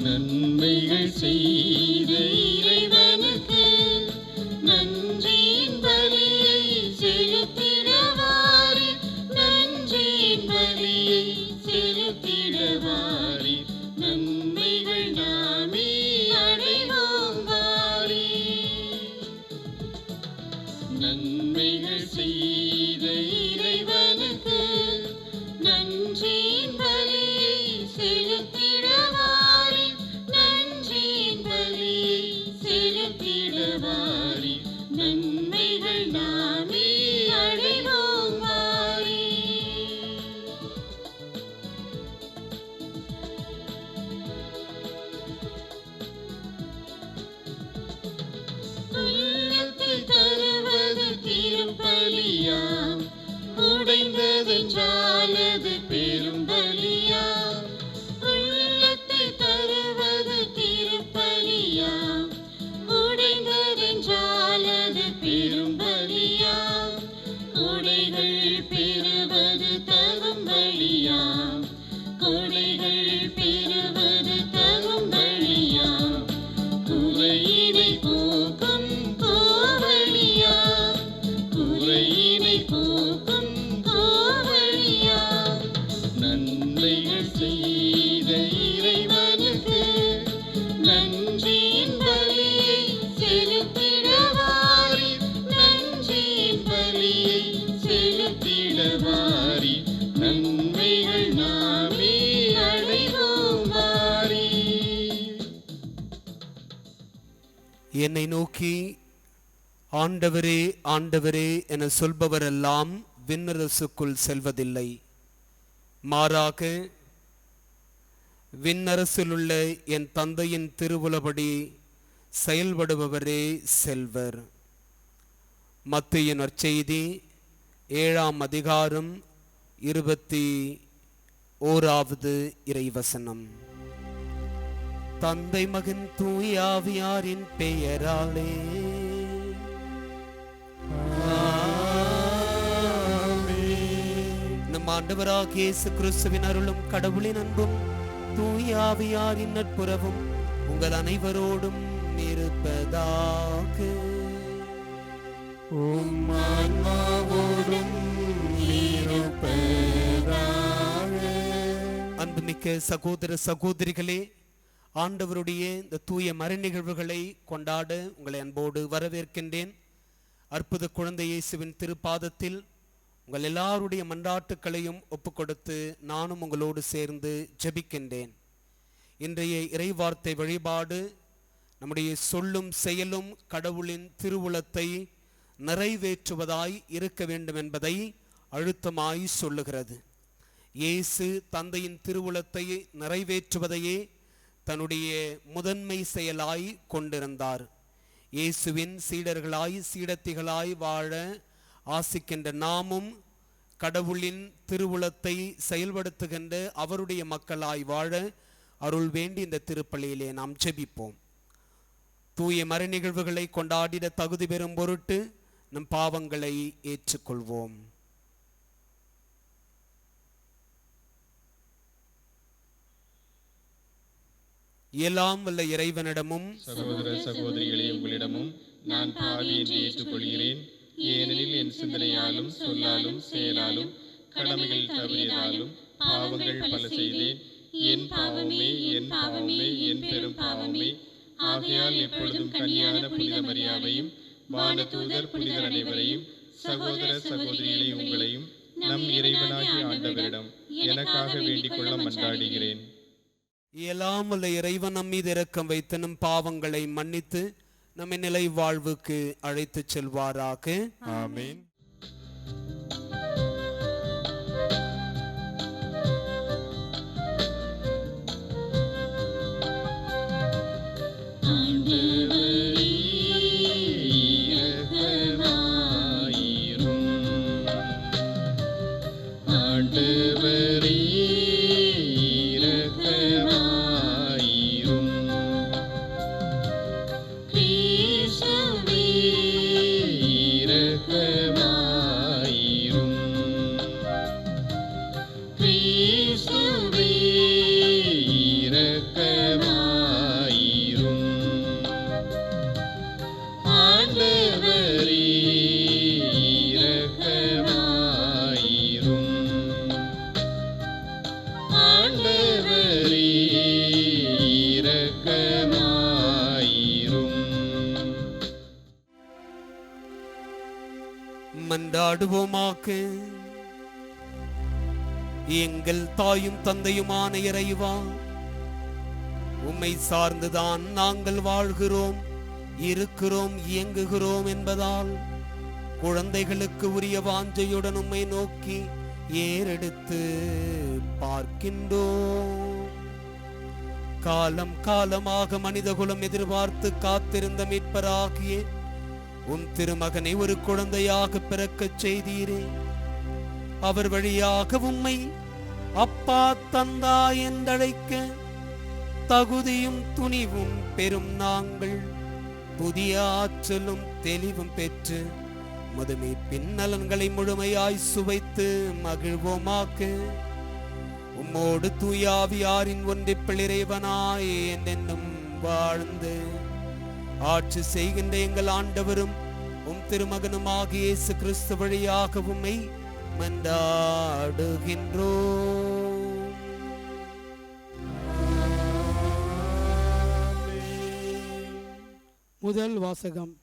நன்மைகள் செய்த இறைவனுக்கு நன்றியின் பலியை செலுத்திடவாரி, நன்றியின் பலியை செலுத்திடவாரி, நன்மைகள் நாமே அடைவோம் வாரி. நன்மைகள் செய்த இறைவனுக்கு நன்றியின் பலியை செலுத்திடவாரி, நன்றியின் பலியை செலுத்திடவாரி, நன்மைகள் நாமே அடைவோம் வாரி. உள்ளத்தை தருவது திருப்பலியாம், உடைந்ததென்றால் அது பெரும் பலியாம். உள்ளத்தை தருவது திருப்பலியாம், உடைந்ததென்றால் அது பெரும் பலியாம். கொடைகள் பெறுவது தகும் பலியாம், கொடைகள் பெறுவது தகும் பலியாம். குறையினை போக்கும் கோவலியாம், குறையினை போக்கும் கோவலியாம். நன்மைகள் செய்த இறைவனுக்கு நன்றியின் பலியை செலுத்திடவாரி, நன்றியின் பலியை செலுத்திடவாரி, நன்மைகள் நாமே அடைவோம் வாரி. என்னை நோக்கி ஆண்டவரே ஆண்டவரே என சொல்பவரெல்லாம் விண்ணரசுக்குள் செல்வதில்லை, மாறாக விண்ணரசிலுள்ள என் தந்தையின் திருவுளப்படி செயல்படுபவரே செல்வர். மத்தேயு நற்செய்தி 7ஆம் அதிகாரம் 21வது இறைவசனம். தந்தை மகன் தூய ஆவியாரின் பெயராலே நம் ஆண்டவராகிய இயேசு கிறிஸ்துவின் அருளும் கடவுளின் அன்பும் தூய ஆவியாரின் நட்புறவும் உங்கள் அனைவரோடும் இருப்பதாக. உம் ஆன்மாவோடும் இருப்பதாக. அன்புமிக்க சகோதர சகோதரிகளே, ஆண்டவருடைய இந்த தூய மறை நிகழ்வுகளை கொண்டாட உங்களை அன்போடு வரவேற்கின்றேன். அற்புத குழந்தை இயேசுவின் திருப்பாதத்தில் உங்கள் எல்லாருடைய மன்றாட்டுக்களையும் ஒப்புக்கொடுத்து நானும் உங்களோடு சேர்ந்து ஜெபிக்கின்றேன். இன்றைய இறைவார்த்தை வழிபாடு நம்முடைய சொல்லும் செயலும் கடவுளின் திருவுளத்தை நிறைவேற்றுவதாய் இருக்க வேண்டும் என்பதை அழுத்தமாய் சொல்லுகிறது. இயேசு தந்தையின் திருவுளத்தை நிறைவேற்றுவதையே தன்னுடைய முதன்மை செயலாய் கொண்டிருந்தார். இயேசுவின் சீடர்களாய் சீடத்திகளாய் வாழ ஆசிக்கின்ற நாமும் கடவுளின் திருவுளத்தை செயல்படுத்துகின்ற அவருடைய மக்களாய் வாழ அருள் வேண்டி இந்த திருப்பலியிலே நாம் ஜெபிப்போம். தூய மறை நிகழ்வுகளை கொண்டாடிட தகுதி பெறும் பொருட்டு நம் பாவங்களை ஏற்றுக்கொள்வோம். எல்லாம் வல்ல இறைவனிடமும் சகோதர சகோதரிகளே, உங்களிடமும் நான் பாவி என்று ஏற்றுக்கொள்கிறேன். ஏனெனில் என் சிந்தனையாலும் சொல்லாலும் செயலாலும் கடமைகள் தவறியதாலும் பாவங்கள் பல செய்தேன். என் பாவமே, என் பாவமே, என் பெரும் பாவமே. ஆகையால் எப்பொழுதும் கன்னியான புனித மரியாவையும் வானதூதர் புனிதர் அனைவரையும் சகோதர சகோதரிகளே, உங்களையும் நம் இறைவனாகிய ஆண்டவரிடம் எனக்காக வேண்டிக் கொள்ள மன்றாடுகிறேன். எல்லாம் வல்ல இறைவன் நம் மீது இரக்கம் வைத்து நம் பாவங்களை மன்னித்து நம்மை நிலை வாழ்வுக்கு அழைத்து செல்வாராக. ஆமென். ஆண்டவரே இரக்கமாயிரும், மன்றாடுவோமாக. எங்கள் தாயும் தந்தையுமான இறைவா, உம்மை சார்ந்துதான் நாங்கள் வாழ்கிறோம், இருக்கிறோம், இயங்குகிறோம் என்பதால் குழந்தைகளுக்கு உரிய வாஞ்சையுடன் உம்மை நோக்கி ஏறெடுத்து பார்க்கின்றோம். காலம் காலமாக மனிதகுலம் எதிர்பார்த்து காத்திருந்த மீட்பராகிய உம் திருமகனை ஒரு குழந்தையாக பிறக்கச் செய்தீரே. அவர் வழியாக உம்மை அப்பா தந்தா என்றழைக்க தகுதியும் துணிவும் பெறும் நாங்கள் புதிய ஆற்றலும் தெளிவும் பெற்று முதுமை பின்னலன்களை முழுமையாய் சுவைத்து மகிழ்வோமாக்க. உம்மோடு தூயாவியாரின் ஒன்றிப்பில் இறைவனாய் என்னென்னும் வாழ்ந்து ஆட்சி செய்கின்ற எங்கள் ஆண்டவரும் உம் திருமகனுமாகிய இயேசு கிறிஸ்து வழியாக உம்மை மன்றாடுகின்றோம். முதல் வாசகம்.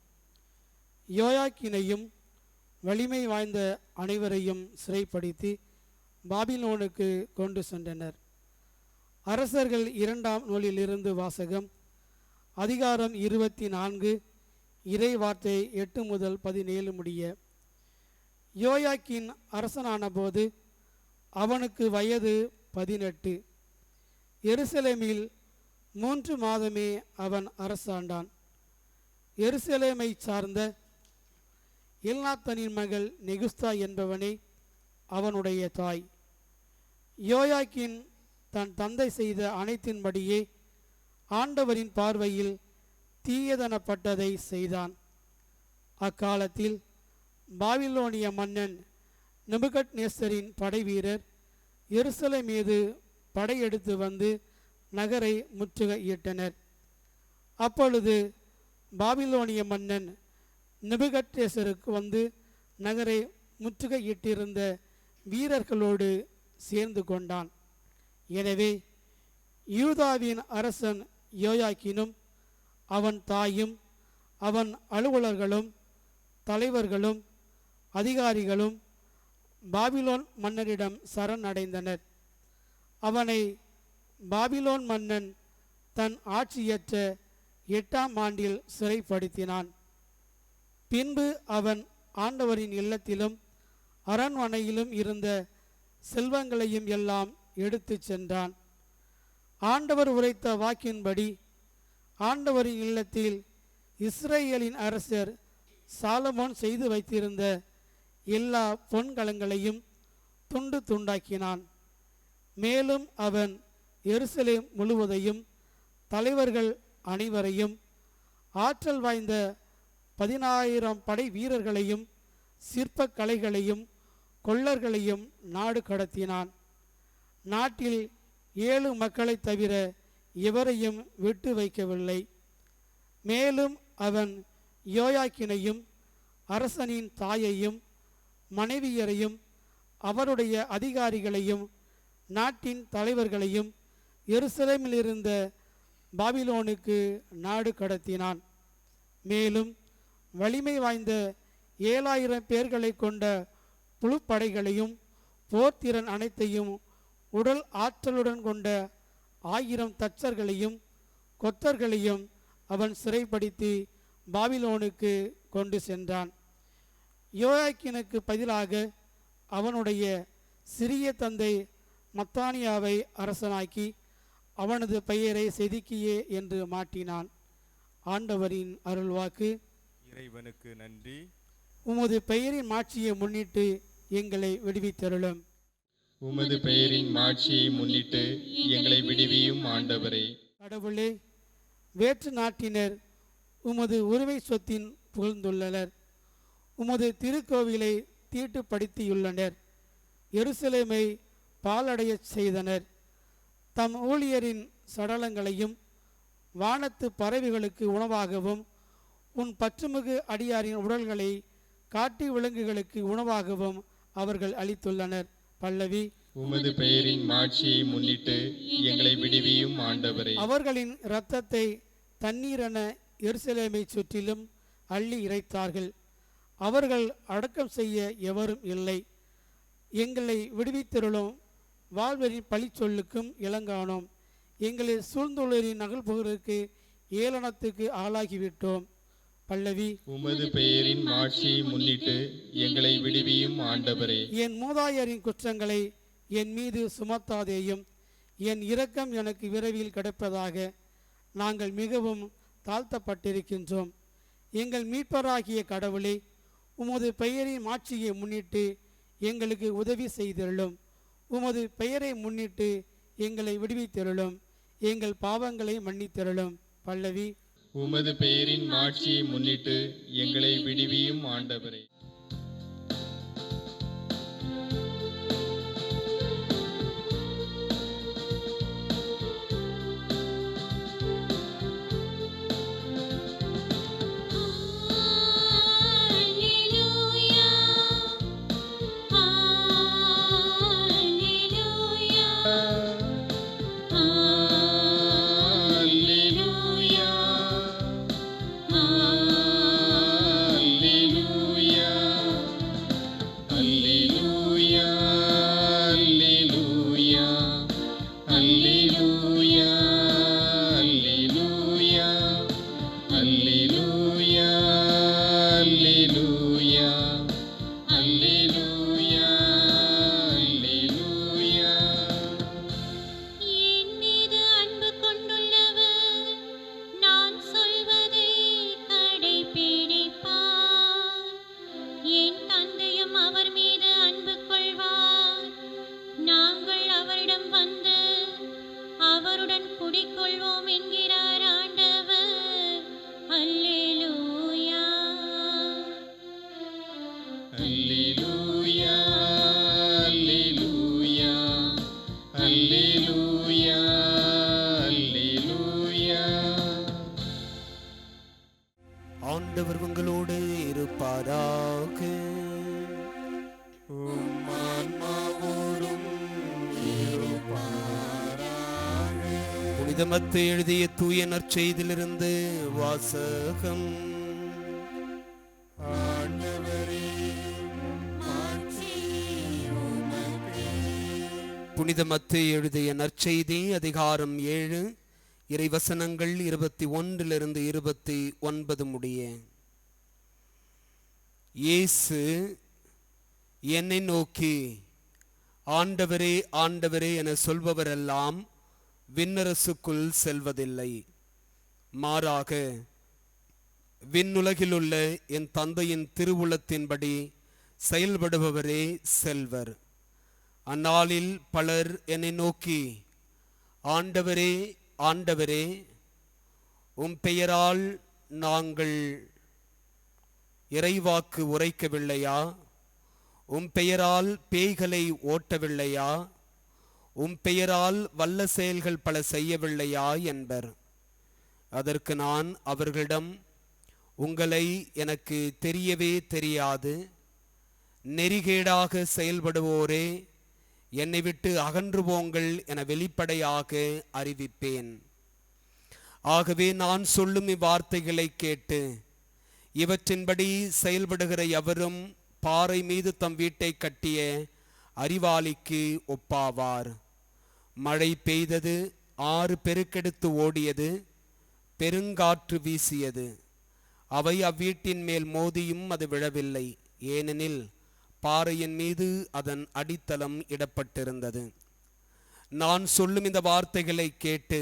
யோயாக்கினையும் வலிமை வாய்ந்த அனைவரையும் சிறைப்படுத்தி பாபிலோனுக்கு கொண்டு சென்றனர். அரசர்கள் 2ஆம் நூலிலிருந்து வாசகம். அதிகாரம் 24, இறை வார்த்தை 8 முதல் 17 முடிய. யோயாக்கின் அரசனான போது அவனுக்கு வயது 18. எருசலேமில் 3 மாதமே அவன் அரசாண்டான். எருசலேமை சார்ந்த எல்நாத்தனின் மகள் நெகுஸ்தா என்பவனே அவனுடைய தாய். யோயாக்கின் தன் தந்தை செய்த அனைத்தின்படியே ஆண்டவரின் பார்வையில் தீயதனப்பட்டதை செய்தான். அக்காலத்தில் பாபிலோனிய மன்னன் நெபுகத்நேசரின் படைவீரர் எருசலேம் மீது படையெடுத்து வந்து நகரை முற்றுகையிட்டனர். அப்பொழுது பாபிலோனிய மன்னன் நெபுகத்நேசருக்கு வந்து நகரை முற்றுகையிட்டிருந்த வீரர்களோடு சேர்ந்து கொண்டான். எனவே யூதாவின் அரசன் யோயாக்கினும் அவன் தாயும் அவன் அலுவலர்களும் தலைவர்களும் அதிகாரிகளும் பாபிலோன் மன்னரிடம் சரணடைந்தனர். அவனை பாபிலோன் மன்னன் தன் ஆட்சியற்ற 8ஆம் ஆண்டில் சிறைப்படுத்தினான். பின்பு அவன் ஆண்டவரின் இல்லத்திலும் அரண்மனையிலும் இருந்த செல்வங்களையும் எல்லாம் எடுத்து சென்றான். ஆண்டவர் உரைத்த வாக்கின்படி ஆண்டவரின் இல்லத்தில் இஸ்ரேலின் அரசர் சாலமோன் செய்து வைத்திருந்த எல்லா பொன்கலங்களையும் துண்டு துண்டாக்கினான். மேலும் அவன் எருசலேம் முழுவதையும் தலைவர்கள் அனைவரையும் ஆற்றல் வாய்ந்த 10,000 படை வீரர்களையும் சிற்ப கலைகளையும் கொள்ளர்களையும் நாடு கடத்தினான். நாட்டில் 7 மக்களை தவிர எவரையும் விட்டு வைக்கவில்லை. மேலும் அவன் யோயாக்கினையும் அரசனின் தாயையும் மனைவியரையும் அவருடைய அதிகாரிகளையும் நாட்டின் தலைவர்களையும் எருசலேமில் இருந்த பாபிலோனுக்கு நாடு கடத்தினான். மேலும் வலிமை வாய்ந்த 7,000 பேர்களை கொண்ட புழுப்படைகளையும் போர்த்திறன் அனைத்தையும் உடல் ஆற்றலுடன் கொண்ட 1000 தச்சர்களையும் கொத்தர்களையும் அவன் சிறைப்படுத்தி பாபிலோனுக்கு கொண்டு சென்றான். யோயாக்கினுக்கு பதிலாக அவனுடைய சிறிய தந்தை மத்தானியாவை அரசனாக்கி அவனது பெயரை செதிக்கியே என்று மாற்றினான். ஆண்டவரின் அருள்வாக்கு. இறைவனுக்கு நன்றி. உமது பெயரின் மாட்சியை முன்னிட்டு எங்களை விடுவித்தருளும். உமது பெயரின் மாட்சியை முன்னிட்டு எங்களை விடுவியும் ஆண்டவரே. கடவுளே, வேற்று நாட்டினர் உமது உரிமை சொத்தின் புகழ்ந்துள்ளனர். உமது திருக்கோவிலை தீட்டுப்படுத்தியுள்ளனர். எருசலேமை பாலடைய செய்தனர். தம் ஊழியரின் சடலங்களையும் வானத்து பறவைகளுக்கு உணவாகவும் உன் பற்றுமிகு அடியாரின் உடல்களை காட்டு விலங்குகளுக்கு உணவாகவும் அவர்கள் அளித்துள்ளனர். பல்லவி. உமது பெயரின் மாட்சியை முன்னிட்டு எங்களை விடுவியும் ஆண்டவரே. அவர்களின் இரத்தத்தை தண்ணீரென எருசலேமை சுற்றிலும் அள்ளி இறைத்தார்கள். அவர்கள் அடக்கம் செய்ய எவரும் இல்லை. எங்களை விடுவித்திருளும், வாழ்வரின் பழி சொல்லுக்கும் இளங்கானோம். எங்களை சூழ்ந்துள்ளரின் நகழ்புகளுக்கு ஏளனத்துக்கு ஆளாகிவிட்டோம். பல்லவி. உமது பெயரின் மாட்சியை முன்னிட்டு எங்களை விடுவியும் ஆண்டவரே. என் மூதாதையரின் குற்றங்களை என் மீது சுமத்தாதேயும், என் இரக்கம் எனக்கு விரைவில் கிடைப்பதாக. நாங்கள் மிகவும் தாழ்த்தப்பட்டிருக்கின்றோம். எங்கள் மீட்பராகிய கடவுளே, உமது பெயரின் மாட்சியை முன்னிட்டு எங்களுக்கு உதவி செய்திருளும். உமது பெயரை முன்னிட்டு எங்களை விடுவித்திருளும், எங்கள் பாவங்களை மன்னித்திருளும். பல்லவி. உமது பெயரின் மாட்சியை முன்னிட்டு எங்களை விடுவியும் ஆண்டவரே. ஆண்டவர் உங்களோடு இருப்பாராக. புனித மத்தேயு எழுதிய தூய நற்செய்தியிலிருந்து வாசகம். புனித மத்தேயு எழுதிய நற்செய்தி அதிகாரம் 7 இறைவசனங்கள் 21 29 முடிய. இயேசு என்னை நோக்கி, ஆண்டவரே ஆண்டவரே என சொல்பவரெல்லாம் விண்ணரசுக்குள் செல்வதில்லை, மாறாக விண்ணுலகிலுள்ள என் தந்தையின் திருவுளத்தின்படி செயல்படுபவரே செல்வர். அந்நாளில் பலர் என்னை நோக்கி, ஆண்டவரே ஆண்டவரே, உம் பெயரால் நாங்கள் இறைவாக்கு உரைக்கவில்லையா? உம் பெயரால் பேய்களை ஓட்டவில்லையா? உம் பெயரால் வல்ல செயல்கள் பல செய்யவில்லையா என்பர். அதற்கு நான் அவர்களிடம், உங்களை எனக்கு தெரியவே தெரியாது. நெறிகேடாக செயல்படுவோரே, என்னை விட்டு அகன்று போங்கள் என வெளிப்படையாக அறிவிப்பேன். ஆகவே நான் சொல்லும் இவ்வார்த்தைகளை கேட்டு இவற்றின்படி செயல்படுகிற எவரும் பாறை மீது தம் வீட்டை கட்டிய அறிவாளிக்கு ஒப்பாவார். மழை பெய்தது, ஆறு பெருக்கெடுத்து ஓடியது, பெருங்காற்று வீசியது. அவை அவ்வீட்டின் மேல் மோதியும் அது விழவில்லை, ஏனெனில் பாறையின் மீது அதன் அடித்தளம் இடப்பட்டிருந்தது. நான் சொல்லும் இந்த வார்த்தைகளை கேட்டு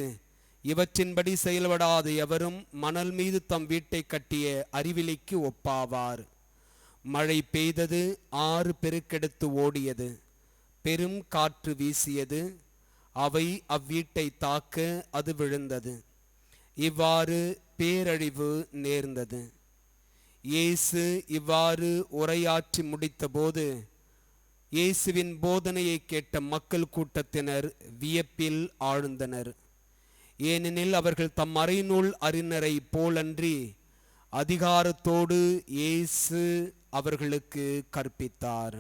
இவற்றின்படி செயல்படாத எவரும் மணல் மீது தம் வீட்டை கட்டிய அறிவிலிக்கு ஒப்பாவார். மழை பெய்தது, ஆறு பெருக்கெடுத்து ஓடியது, பெரும் காற்று வீசியது. அவை அவ்வீட்டை தாக்க அது விழுந்தது. இவ்வாறு பேரழிவு நேர்ந்தது. இயேசு இவ்வாறு உரையாற்றி முடித்தபோது இயேசுவின் போதனையை கேட்ட மக்கள் கூட்டத்தினர் வியப்பில் ஆழ்ந்தனர். ஏனெனில் அவர்கள் தம் மறைநூல் அறிஞரை போலன்றி அதிகாரத்தோடு இயேசு அவர்களுக்கு கற்பித்தார்.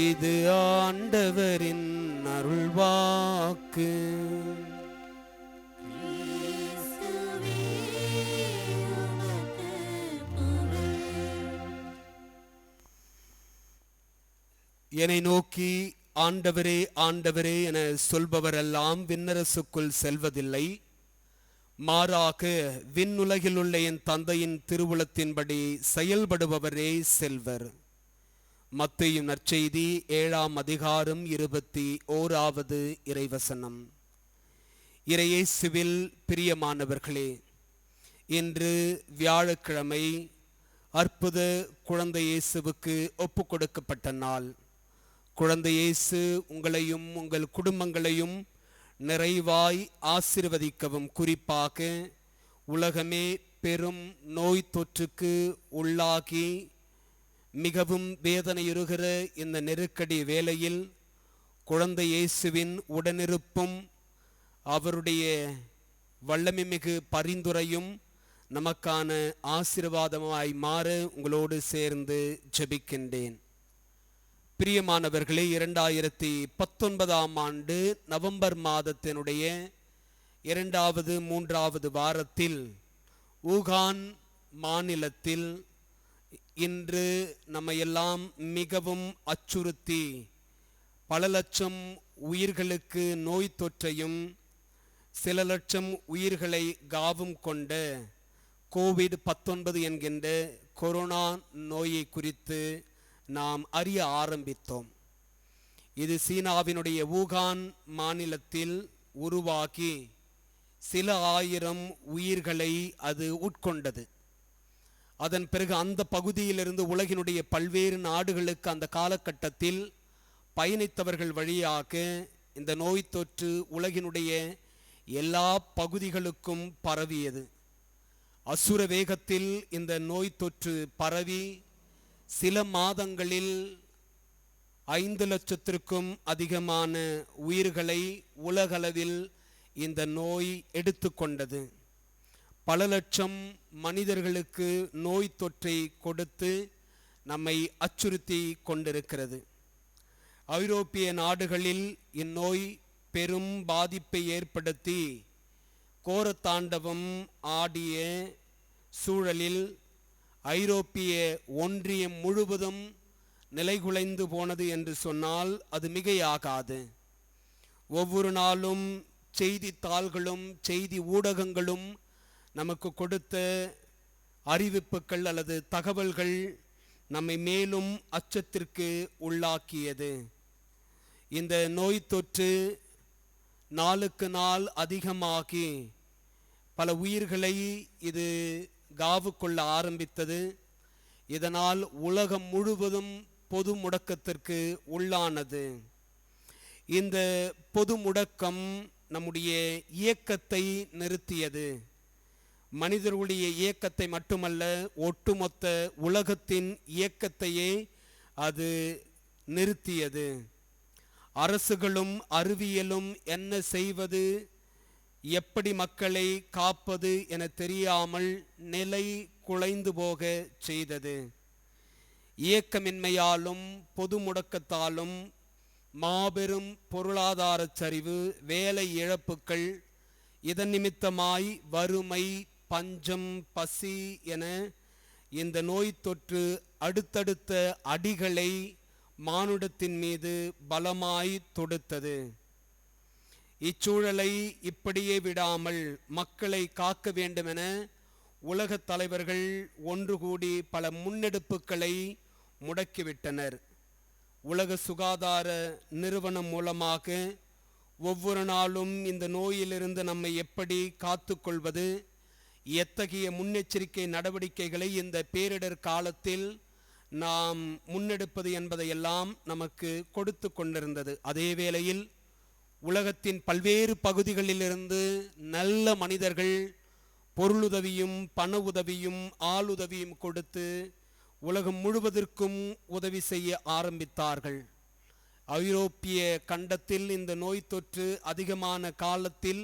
இது ஆண்டவரின் அருள்வாக்கு. என்னை நோக்கி ஆண்டவரே ஆண்டவரே என சொல்பவரெல்லாம் விண்ணரசுக்குள் செல்வதில்லை, மாறாக விண்ணுலகில் உள்ள என் தந்தையின் திருவுளத்தின்படி செயல்படுபவரே செல்வர். மத்தேயு நற்செய்தி 7ஆம் அதிகாரம் 21வது இறைவசனம். இறையேசுவில் பிரியமானவர்களே, இன்று வியாழக்கிழமை அற்புத குழந்தை இயேசுவுக்கு ஒப்பு கொடுக்கப்பட்ட நாள். குழந்தை இயேசு உங்களையும் உங்கள் குடும்பங்களையும் நிறைவாய் ஆசீர்வதிக்கவும், குறிப்பாக உலகமே பெரும் நோய் தொற்றுக்கு உள்ளாகி மிகவும் வேதனையுறுகிற இந்த நெருக்கடி வேளையில் குழந்தை இயேசுவின் உடனிருப்பும் அவருடைய வல்லமை மிகு பரிந்துரையும் நமக்கான ஆசீர்வாதமாய் மாற உங்களோடு சேர்ந்து ஜெபிக்கின்றேன். பிரியமானவர்களே, 2019ஆம் ஆண்டு நவம்பர் மாதத்தினுடைய 2வது 3வது வாரத்தில் ஊகான் மாநிலத்தில் இன்று நம்மையெல்லாம் மிகவும் அச்சுறுத்தி பல லட்சம் உயிர்களுக்கு நோய் தொற்றையும் சில லட்சம் உயிர்களை காவும் கொண்ட கோவிட்-19 என்கின்ற கொரோனா நோயை குறித்து நாம் அறிய ஆரம்பித்தோம். இது சீனாவினுடைய ஊகான் மாநிலத்தில் உருவாகி சில ஆயிரம் உயிர்களை அது உட்கொண்டது. அதன் பிறகு அந்த பகுதியிலிருந்து உலகினுடைய பல்வேறு நாடுகளுக்கு அந்த காலகட்டத்தில் பயணித்தவர்கள் வழியாக இந்த நோய் தொற்று உலகினுடைய எல்லா பகுதிகளுக்கும் பரவியது. அசுர வேகத்தில் இந்த நோய் தொற்று பரவி சில மாதங்களில் 5 லட்சத்திற்கும் அதிகமான உயிர்களை உலகளவில் இந்த நோய் எடுத்துக்கொண்டது. பல லட்சம் மனிதர்களுக்கு நோய் தொற்றை கொடுத்து நம்மை அச்சுறுத்தி கொண்டிருக்கிறது. ஐரோப்பிய நாடுகளில் இந்நோய் பெரும் பாதிப்பை ஏற்படுத்தி கோரத்தாண்டவம் ஆடிய சூழலில் ஐரோப்பிய ஒன்றியம் முழுவதும் நிலைகுலைந்து போனது என்று சொன்னால் அது மிகையாகாது. ஒவ்வொரு நாளும் செய்தித்தாள்களும் செய்தி ஊடகங்களும் நமக்கு கொடுத்த அறிவிப்புகள் அல்லது தகவல்கள் நம்மை மேலும் அச்சத்திற்கு உள்ளாக்கியது. இந்த நோய் தொற்று நாளுக்கு நாள் அதிகமாகி பல உயிர்களை இது காவு கொள்ள ஆரம்பித்தது. இதனால் உலகம் முழுவதும் பொது முடக்கத்திற்கு உள்ளானது. இந்த பொது முடக்கம் நம்முடைய இயக்கத்தை நிறுத்தியது. மனிதர்களுடைய இயக்கத்தை மட்டுமல்ல, ஒட்டுமொத்த உலகத்தின் இயக்கத்தையே அது நிறுத்தியது. அரசுகளும் அறிவியலும் என்ன செய்வது, எப்படி மக்களை காப்பது என தெரியாமல் நிலை குலைந்து போக செய்தது. இயக்கமின்மையாலும் பொது முடக்கத்தாலும் மாபெரும் பொருளாதார சரிவு, வேலை இழப்புகள், இதன் நிமித்தமாய் வறுமை, பஞ்சம், பசி என இந்த நோய் தொற்று அடுத்தடுத்த அடிகளை மானுடத்தின் மீது பலமாய் தொடுத்தது. இச்சூழலை இப்படியே விடாமல் மக்களை காக்க வேண்டுமென உலகத் தலைவர்கள் ஒன்று கூடி பல முன்னெடுப்புகளை முடக்கிவிட்டனர். உலக சுகாதார நிறுவனம் மூலமாக ஒவ்வொரு நாளும் இந்த நோயிலிருந்து நம்மை எப்படி காத்துக்கொள்வது, எத்தகைய முன்னெச்சரிக்கை நடவடிக்கைகளை இந்த பேரிடர் காலத்தில் நாம் முன்னெடுப்பது என்பதையெல்லாம் நமக்கு கொடுத்து கொண்டிருந்தது. அதே வேளையில் உலகத்தின் பல்வேறு பகுதிகளிலிருந்து நல்ல மனிதர்கள் பொருளுதவியும் பண உதவியும் ஆளுதவியும் கொடுத்து உலகம் முழுவதற்கும் உதவி செய்ய ஆரம்பித்தார்கள். ஐரோப்பிய கண்டத்தில் இந்த நோய் தொற்று அதிகமான காலத்தில்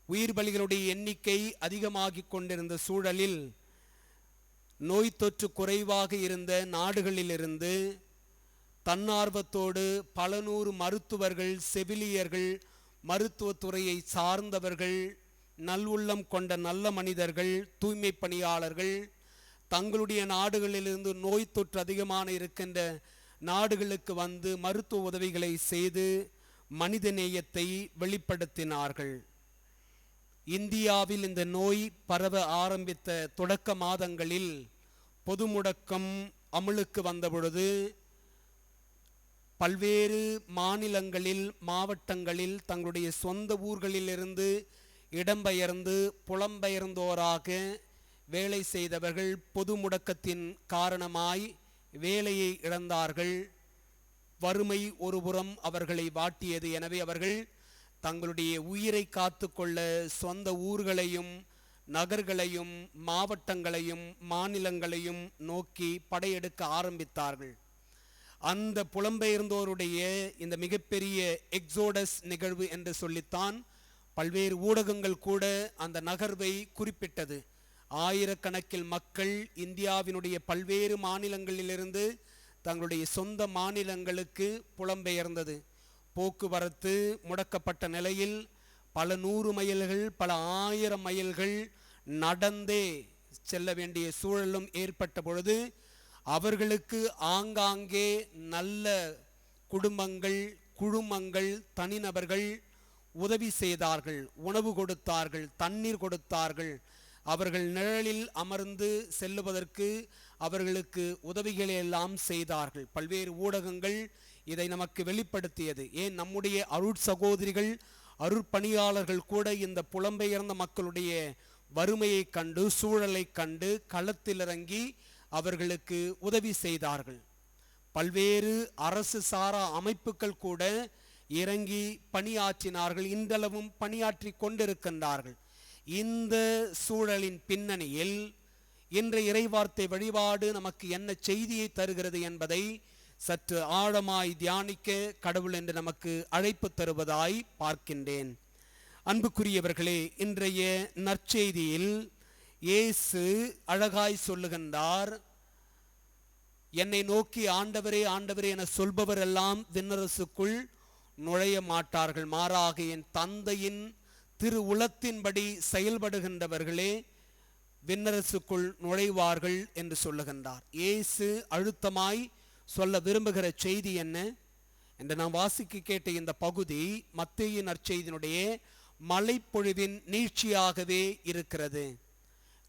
உயிர் பலிகளுடைய எண்ணிக்கை அதிகமாகிக் கொண்டிருந்த சூழலில் நோய் தொற்று குறைவாக இருந்த நாடுகளிலிருந்து தன்னார்வத்தோடு பல நூறு மருத்துவர்கள், செவிலியர்கள், மருத்துவத்துறையை சார்ந்தவர்கள், நல்வுள்ளம் கொண்ட நல்ல மனிதர்கள், தூய்மை பணியாளர்கள் தங்களுடைய நாடுகளிலிருந்து நோய் தொற்று அதிகமான இருக்கின்ற நாடுகளுக்கு வந்து மருத்துவ உதவிகளை செய்து மனிதநேயத்தை வெளிப்படுத்தினார்கள். இந்தியாவில் இந்த நோய் பரவ ஆரம்பித்த தொடக்க மாதங்களில் பொது முடக்கம் அமலுக்கு வந்தபொழுது பல்வேறு மாநிலங்களில் மாவட்டங்களில் தங்களுடைய சொந்த ஊர்களிலிருந்து இடம்பெயர்ந்து புலம்பெயர்ந்தோராக வேலை செய்தவர்கள் பொது முடக்கத்தின் காரணமாய் வேலையை இழந்தார்கள். வறுமை ஒருபுறம் அவர்களை வாட்டியது. எனவே அவர்கள் தங்களுடைய உயிரை காத்து கொள்ள சொந்த ஊர்களையும் நகர்களையும் மாவட்டங்களையும் மாநிலங்களையும் நோக்கி படையெடுக்க ஆரம்பித்தார்கள். அந்த புலம்பெயர்ந்தோருடைய இந்த மிகப்பெரிய எக்ஸோடஸ் நிகழ்வு என்று சொல்லித்தான் பல்வேறு ஊடகங்கள் கூட அந்த நகர்வை குறிப்பிட்டது. ஆயிரக்கணக்கில் மக்கள் இந்தியாவினுடைய பல்வேறு மாநிலங்களிலிருந்து தங்களுடைய சொந்த மாநிலங்களுக்கு புலம்பெயர்ந்தது. போக்குவரத்து முடக்கப்பட்ட நிலையில் பல 100 மைல்கள் பல 1000 மைல்கள் நடந்தே செல்ல வேண்டிய சூழலும் ஏற்பட்ட பொழுது அவர்களுக்கு ஆங்காங்கே நல்ல குடும்பங்கள் குழுமங்கள் தனிநபர்கள் உதவி செய்தார்கள், உணவு கொடுத்தார்கள், தண்ணீர் கொடுத்தார்கள். அவர்கள் நிழலில் அமர்ந்து செல்லுவதற்கு அவர்களுக்கு உதவிகளை எல்லாம் செய்தார்கள். பல்வேறு ஊடகங்கள் இதை நமக்கு வெளிப்படுத்தியது. ஏன் நம்முடைய அருட்சகோதரிகள் அருட்பணியாளர்கள் கூட இந்த புலம்பெயர்ந்த மக்களுடைய வறுமையை கண்டு சூழலை கண்டு களத்தில் இறங்கி அவர்களுக்கு உதவி செய்தார்கள். பல்வேறு அரசு சாரா அமைப்புகள் கூட இறங்கி பணியாற்றினார்கள், இன்றளவும் பணியாற்றி கொண்டிருக்கின்றார்கள். இந்த சூழலின் பின்னணியில் இன்றைய இறைவார்த்தை வழிபாடு நமக்கு என்ன செய்தியை தருகிறது என்பதை சற்று ஆழமாய் தியானிக்க கடவுள் என்று நமக்கு அழைப்பு தருவதாய் பார்க்கின்றேன். அன்புக்குரியவர்களே, இன்றைய நற்செய்தியில் இயேசு அழகாய் சொல்லுகின்றார், என்னை நோக்கி ஆண்டவரே ஆண்டவரே என சொல்பவரெல்லாம் விண்ணரசுக்குள் நுழைய மாட்டார்கள், மாறாக என் தந்தையின் திரு உளத்தின்படி செயல்படுகின்றவர்களே விண்ணரசுக்குள் நுழைவார்கள் என்று சொல்லுகின்றார். இயேசு அழுத்தமாய் சொல்ல விரும்புகிற செய்தி என்ன என்று நாம் வாசிக்க கேட்ட இந்த பகுதி மத்தேயு நற்செய்தியினுடைய மழைப்பொழிவின் நீட்சியாகவே இருக்கிறது.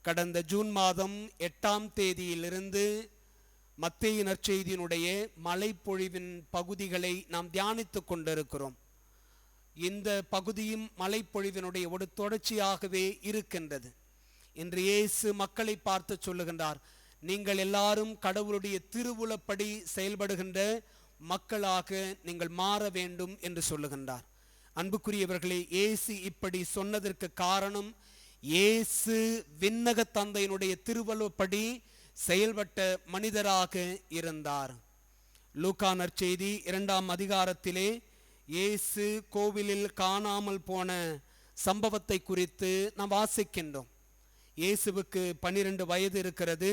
கடந்த ஜூன் மாதம் 8ஆம் தேதியிலிருந்து மத்தேயு நற்செய்தியினுடைய மழைப்பொழிவின் பகுதிகளை நாம் தியானித்து கொண்டிருக்கிறோம். இந்த பகுதியும் மழைப்பொழிவினுடைய ஒரு தொடர்ச்சியாகவே இருக்கின்றது. இன்று இயேசு மக்களை பார்த்து சொல்லுகின்றார், நீங்கள் எல்லாரும் கடவுளுடைய திருவுளப்படி செயல்படுகின்ற மக்களாக நீங்கள் மாற வேண்டும் என்று சொல்லுகின்றார். அன்புக்குரியவர்களே, இயேசு இப்படி சொன்னதற்கு காரணம், இயேசு விண்ணக தந்தையினுடைய திருவுளப்படி செயல்பட்ட மனிதராக இருந்தார். லூக்கா நற்செய்தி 2ஆம் அதிகாரத்திலே இயேசு கோவிலில் காணாமல் போன சம்பவத்தை குறித்து நாம் வாசிக்கின்றோம். இயேசுவுக்கு 12 வயது இருக்கிறது.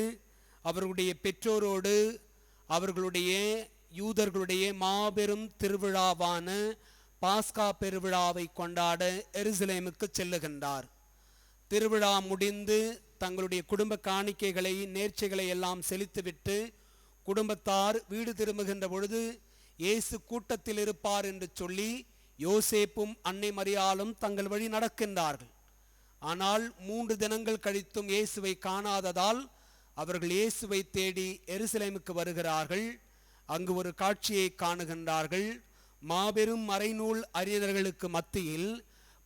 அவர்களுடைய பெற்றோரோடு அவர்களுடைய யூதர்களுடைய மாபெரும் திருவிழாவான பாஸ்கா பெருவிழாவை கொண்டாட எருசலேமுக்கு செல்லுகின்றார். திருவிழா முடிந்து தங்களுடைய குடும்ப காணிக்கைகளை நேர்ச்சைகளை எல்லாம் செலுத்திவிட்டு குடும்பத்தார் வீடு திரும்புகின்ற பொழுது இயேசு கூட்டத்தில் இருப்பார் என்று சொல்லி யோசேப்பும் அன்னை மரியாளும் தங்கள் வழி நடக்கின்றார்கள். ஆனால் 3 தினங்கள் கழித்தும் இயேசுவை காணாததால் அவர்கள் இயேசுவை தேடி எருசலேமுக்கு வருகிறார்கள். அங்கு ஒரு காட்சியை காணுகின்றார்கள். மாபெரும் மறைநூல் அறிஞர்களுக்கு மத்தியில்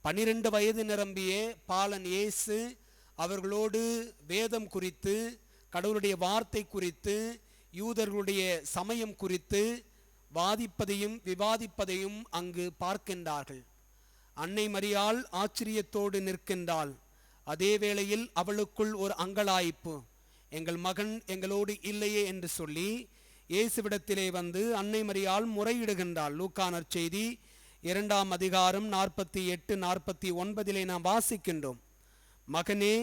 12 வயது நிரம்பிய பாலன் இயேசு அவர்களோடு வேதம் குறித்து, கடவுளுடைய வார்த்தை குறித்து, யூதர்களுடைய சமயம் குறித்து வாதிப்பதையும் விவாதிப்பதையும் அங்கு பார்க்கின்றார்கள். அன்னை மரியாள் ஆச்சரியத்தோடு நிற்கின்றாள். அதே வேளையில் அவளுக்குள் ஒரு அங்கலாய்ப்பு, எங்கள் மகன் எங்களோடு இல்லையே என்று சொல்லி இயேசுவிடத்திலே வந்து அன்னை மரியாள் முறையிடுகின்றாள். லூக்கா நற்செய்தி 2ஆம் அதிகாரம் 48, 49 நாம் வாசிக்கின்றோம். மகனே,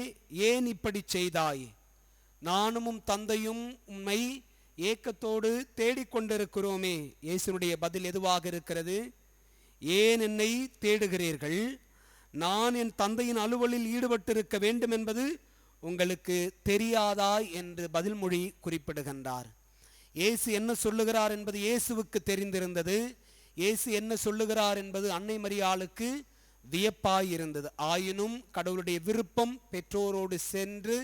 ஏன் இப்படி செய்தாய்? நானும் தந்தையும் உம்மை ஏக்கத்தோடு தேடிக்கொண்டிருக்கிறோமே. இயேசுனுடைய பதில் எதுவாக இருக்கிறது? ஏன் என்னை தேடுகிறீர்கள்? நான் என் தந்தையின் அலுவலில் ஈடுபட்டிருக்க வேண்டும் என்பது உங்களுக்கு தெரியாதா என்று பதில்மொழி குறிப்பிடுகின்றார். இயேசு என்ன சொல்லுகிறார் என்பது இயேசுவுக்கு தெரிந்திருந்தது. இயேசு என்ன சொல்லுகிறார் என்பது அன்னை மரியாளுக்கு வியப்பாய் இருந்தது. ஆயினும் கடவுளுடைய விருப்பம் பெற்றோரோடு சென்று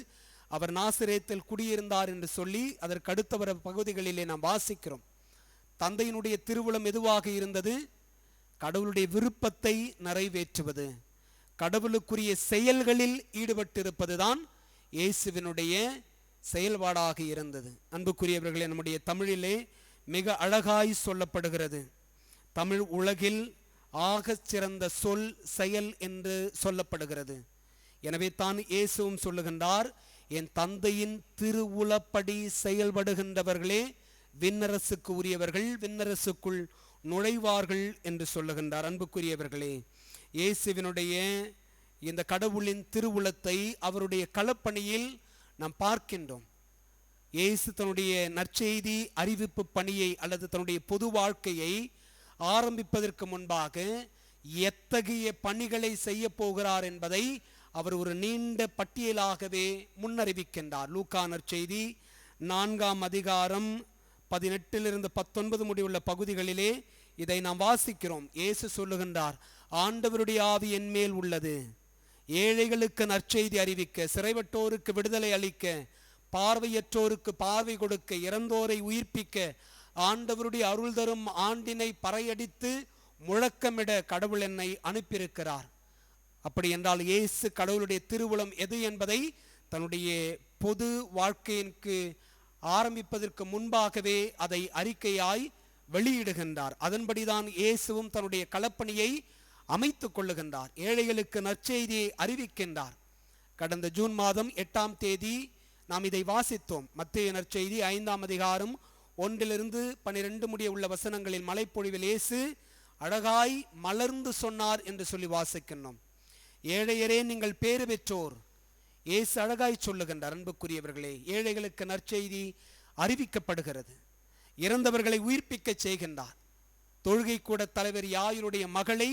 அவர் நாசரேத்தில் குடியிருந்தார் என்று சொல்லி அதற்கு அடுத்த பகுதிகளிலே நாம் வாசிக்கிறோம். தந்தையினுடைய திருவுளம் எதுவாக இருந்தது? கடவுளுடைய விருப்பத்தை நிறைவேற்றுவது, கடவுளுக்குரிய செயல்களில் ஈடுபட்டிருப்பதுதான் இயேசுவினுடைய செயல்பாடாக இருந்தது. அன்புக்குரியவர்களே, நம்முடைய தமிழிலே மிக அழகாய் சொல்லப்படுகிறது. தமிழ் உலகில் ஆகச் சிறந்த சொல் செயல் என்று சொல்லப்படுகிறது. எனவே தான் இயேசுவும் சொல்லுகின்றார், என் தந்தையின் திருவுளப்படி செயல்படுகின்றவர்களே விண்ணரசுக்கு உரியவர்கள், விண்ணரசுக்குள் நுழைவார்கள் என்று சொல்லுகின்றார். அன்புக்குரியவர்களே, இயேசுவினுடைய இந்த கடவுளின் திருவுளத்தை அவருடைய களப்பணியில் நாம் பார்க்கின்றோம். இயேசு தன்னுடைய நற்செய்தி அறிவிப்பு பணியை அல்லது தன்னுடைய பொது வாழ்க்கையை ஆரம்பிப்பதற்கு முன்பாக எத்தகைய பணிகளை செய்ய போகிறார் என்பதை அவர் ஒரு நீண்ட பட்டியலாகவே முன்னறிவிக்கின்றார். லூக்கா நற்செய்தி 4ஆம் அதிகாரம் 18-19 முடிவுள்ள பகுதிகளிலே இதை நாம் வாசிக்கிறோம். இயேசு சொல்லுகின்றார், ஆண்டவருடைய ஆவி என் மேல் உள்ளது, ஏழைகளுக்கு நற்செய்தி அறிவிக்க, சிறைப்பட்டோருக்கு விடுதலை அளிக்க, பார்வையற்றோருக்கு பார்வை கொடுக்க, இறந்தோரை உயிர்ப்பிக்க, ஆண்டவருடைய அருள் தரும் ஆண்டினை பறையடித்து முழக்கமிட கடவுள் என்னை அனுப்பியிருக்கிறார். அப்படி என்றால் இயேசு கடவுளுடைய திருவுளம் எது என்பதை தன்னுடைய பொது வாழ்க்கையிற்கு ஆரம்பிப்பதற்கு முன்பாகவே அதை அறிக்கையாய் வெளியிடுகின்றார். அதன்படிதான் இயேசுவும் தன்னுடைய களப்பணியை அமைத்துக் கொள்ளுகின்றார். ஏழைகளுக்கு நற்செய்தியை அறிவிக்கின்றார். கடந்த ஜூன் மாதம் 8ஆம் தேதி நாம் இதை வாசித்தோம். மத்தேயு நற்செய்தி 5ஆம் அதிகாரம் 1-12 முடிய உள்ள வசனங்களில் மலைப்பொழிவில் இயேசு அழகாய் மலர்ந்து சொன்னார் என்று சொல்லி வாசிக்கின்றோம். ஏழையரே நீங்கள் பேறு பெற்றோர், இயேசு அழகாய் சொல்லுகின்றார். அன்புக்குரியவர்களே, ஏழைகளுக்கு நற்செய்தி அறிவிக்கப்படுகிறது, இறந்தவர்களை உயிர்ப்பிக்க செய்கின்றார். தொழுகை கூட தலைவர் யாயிருடைய மகளை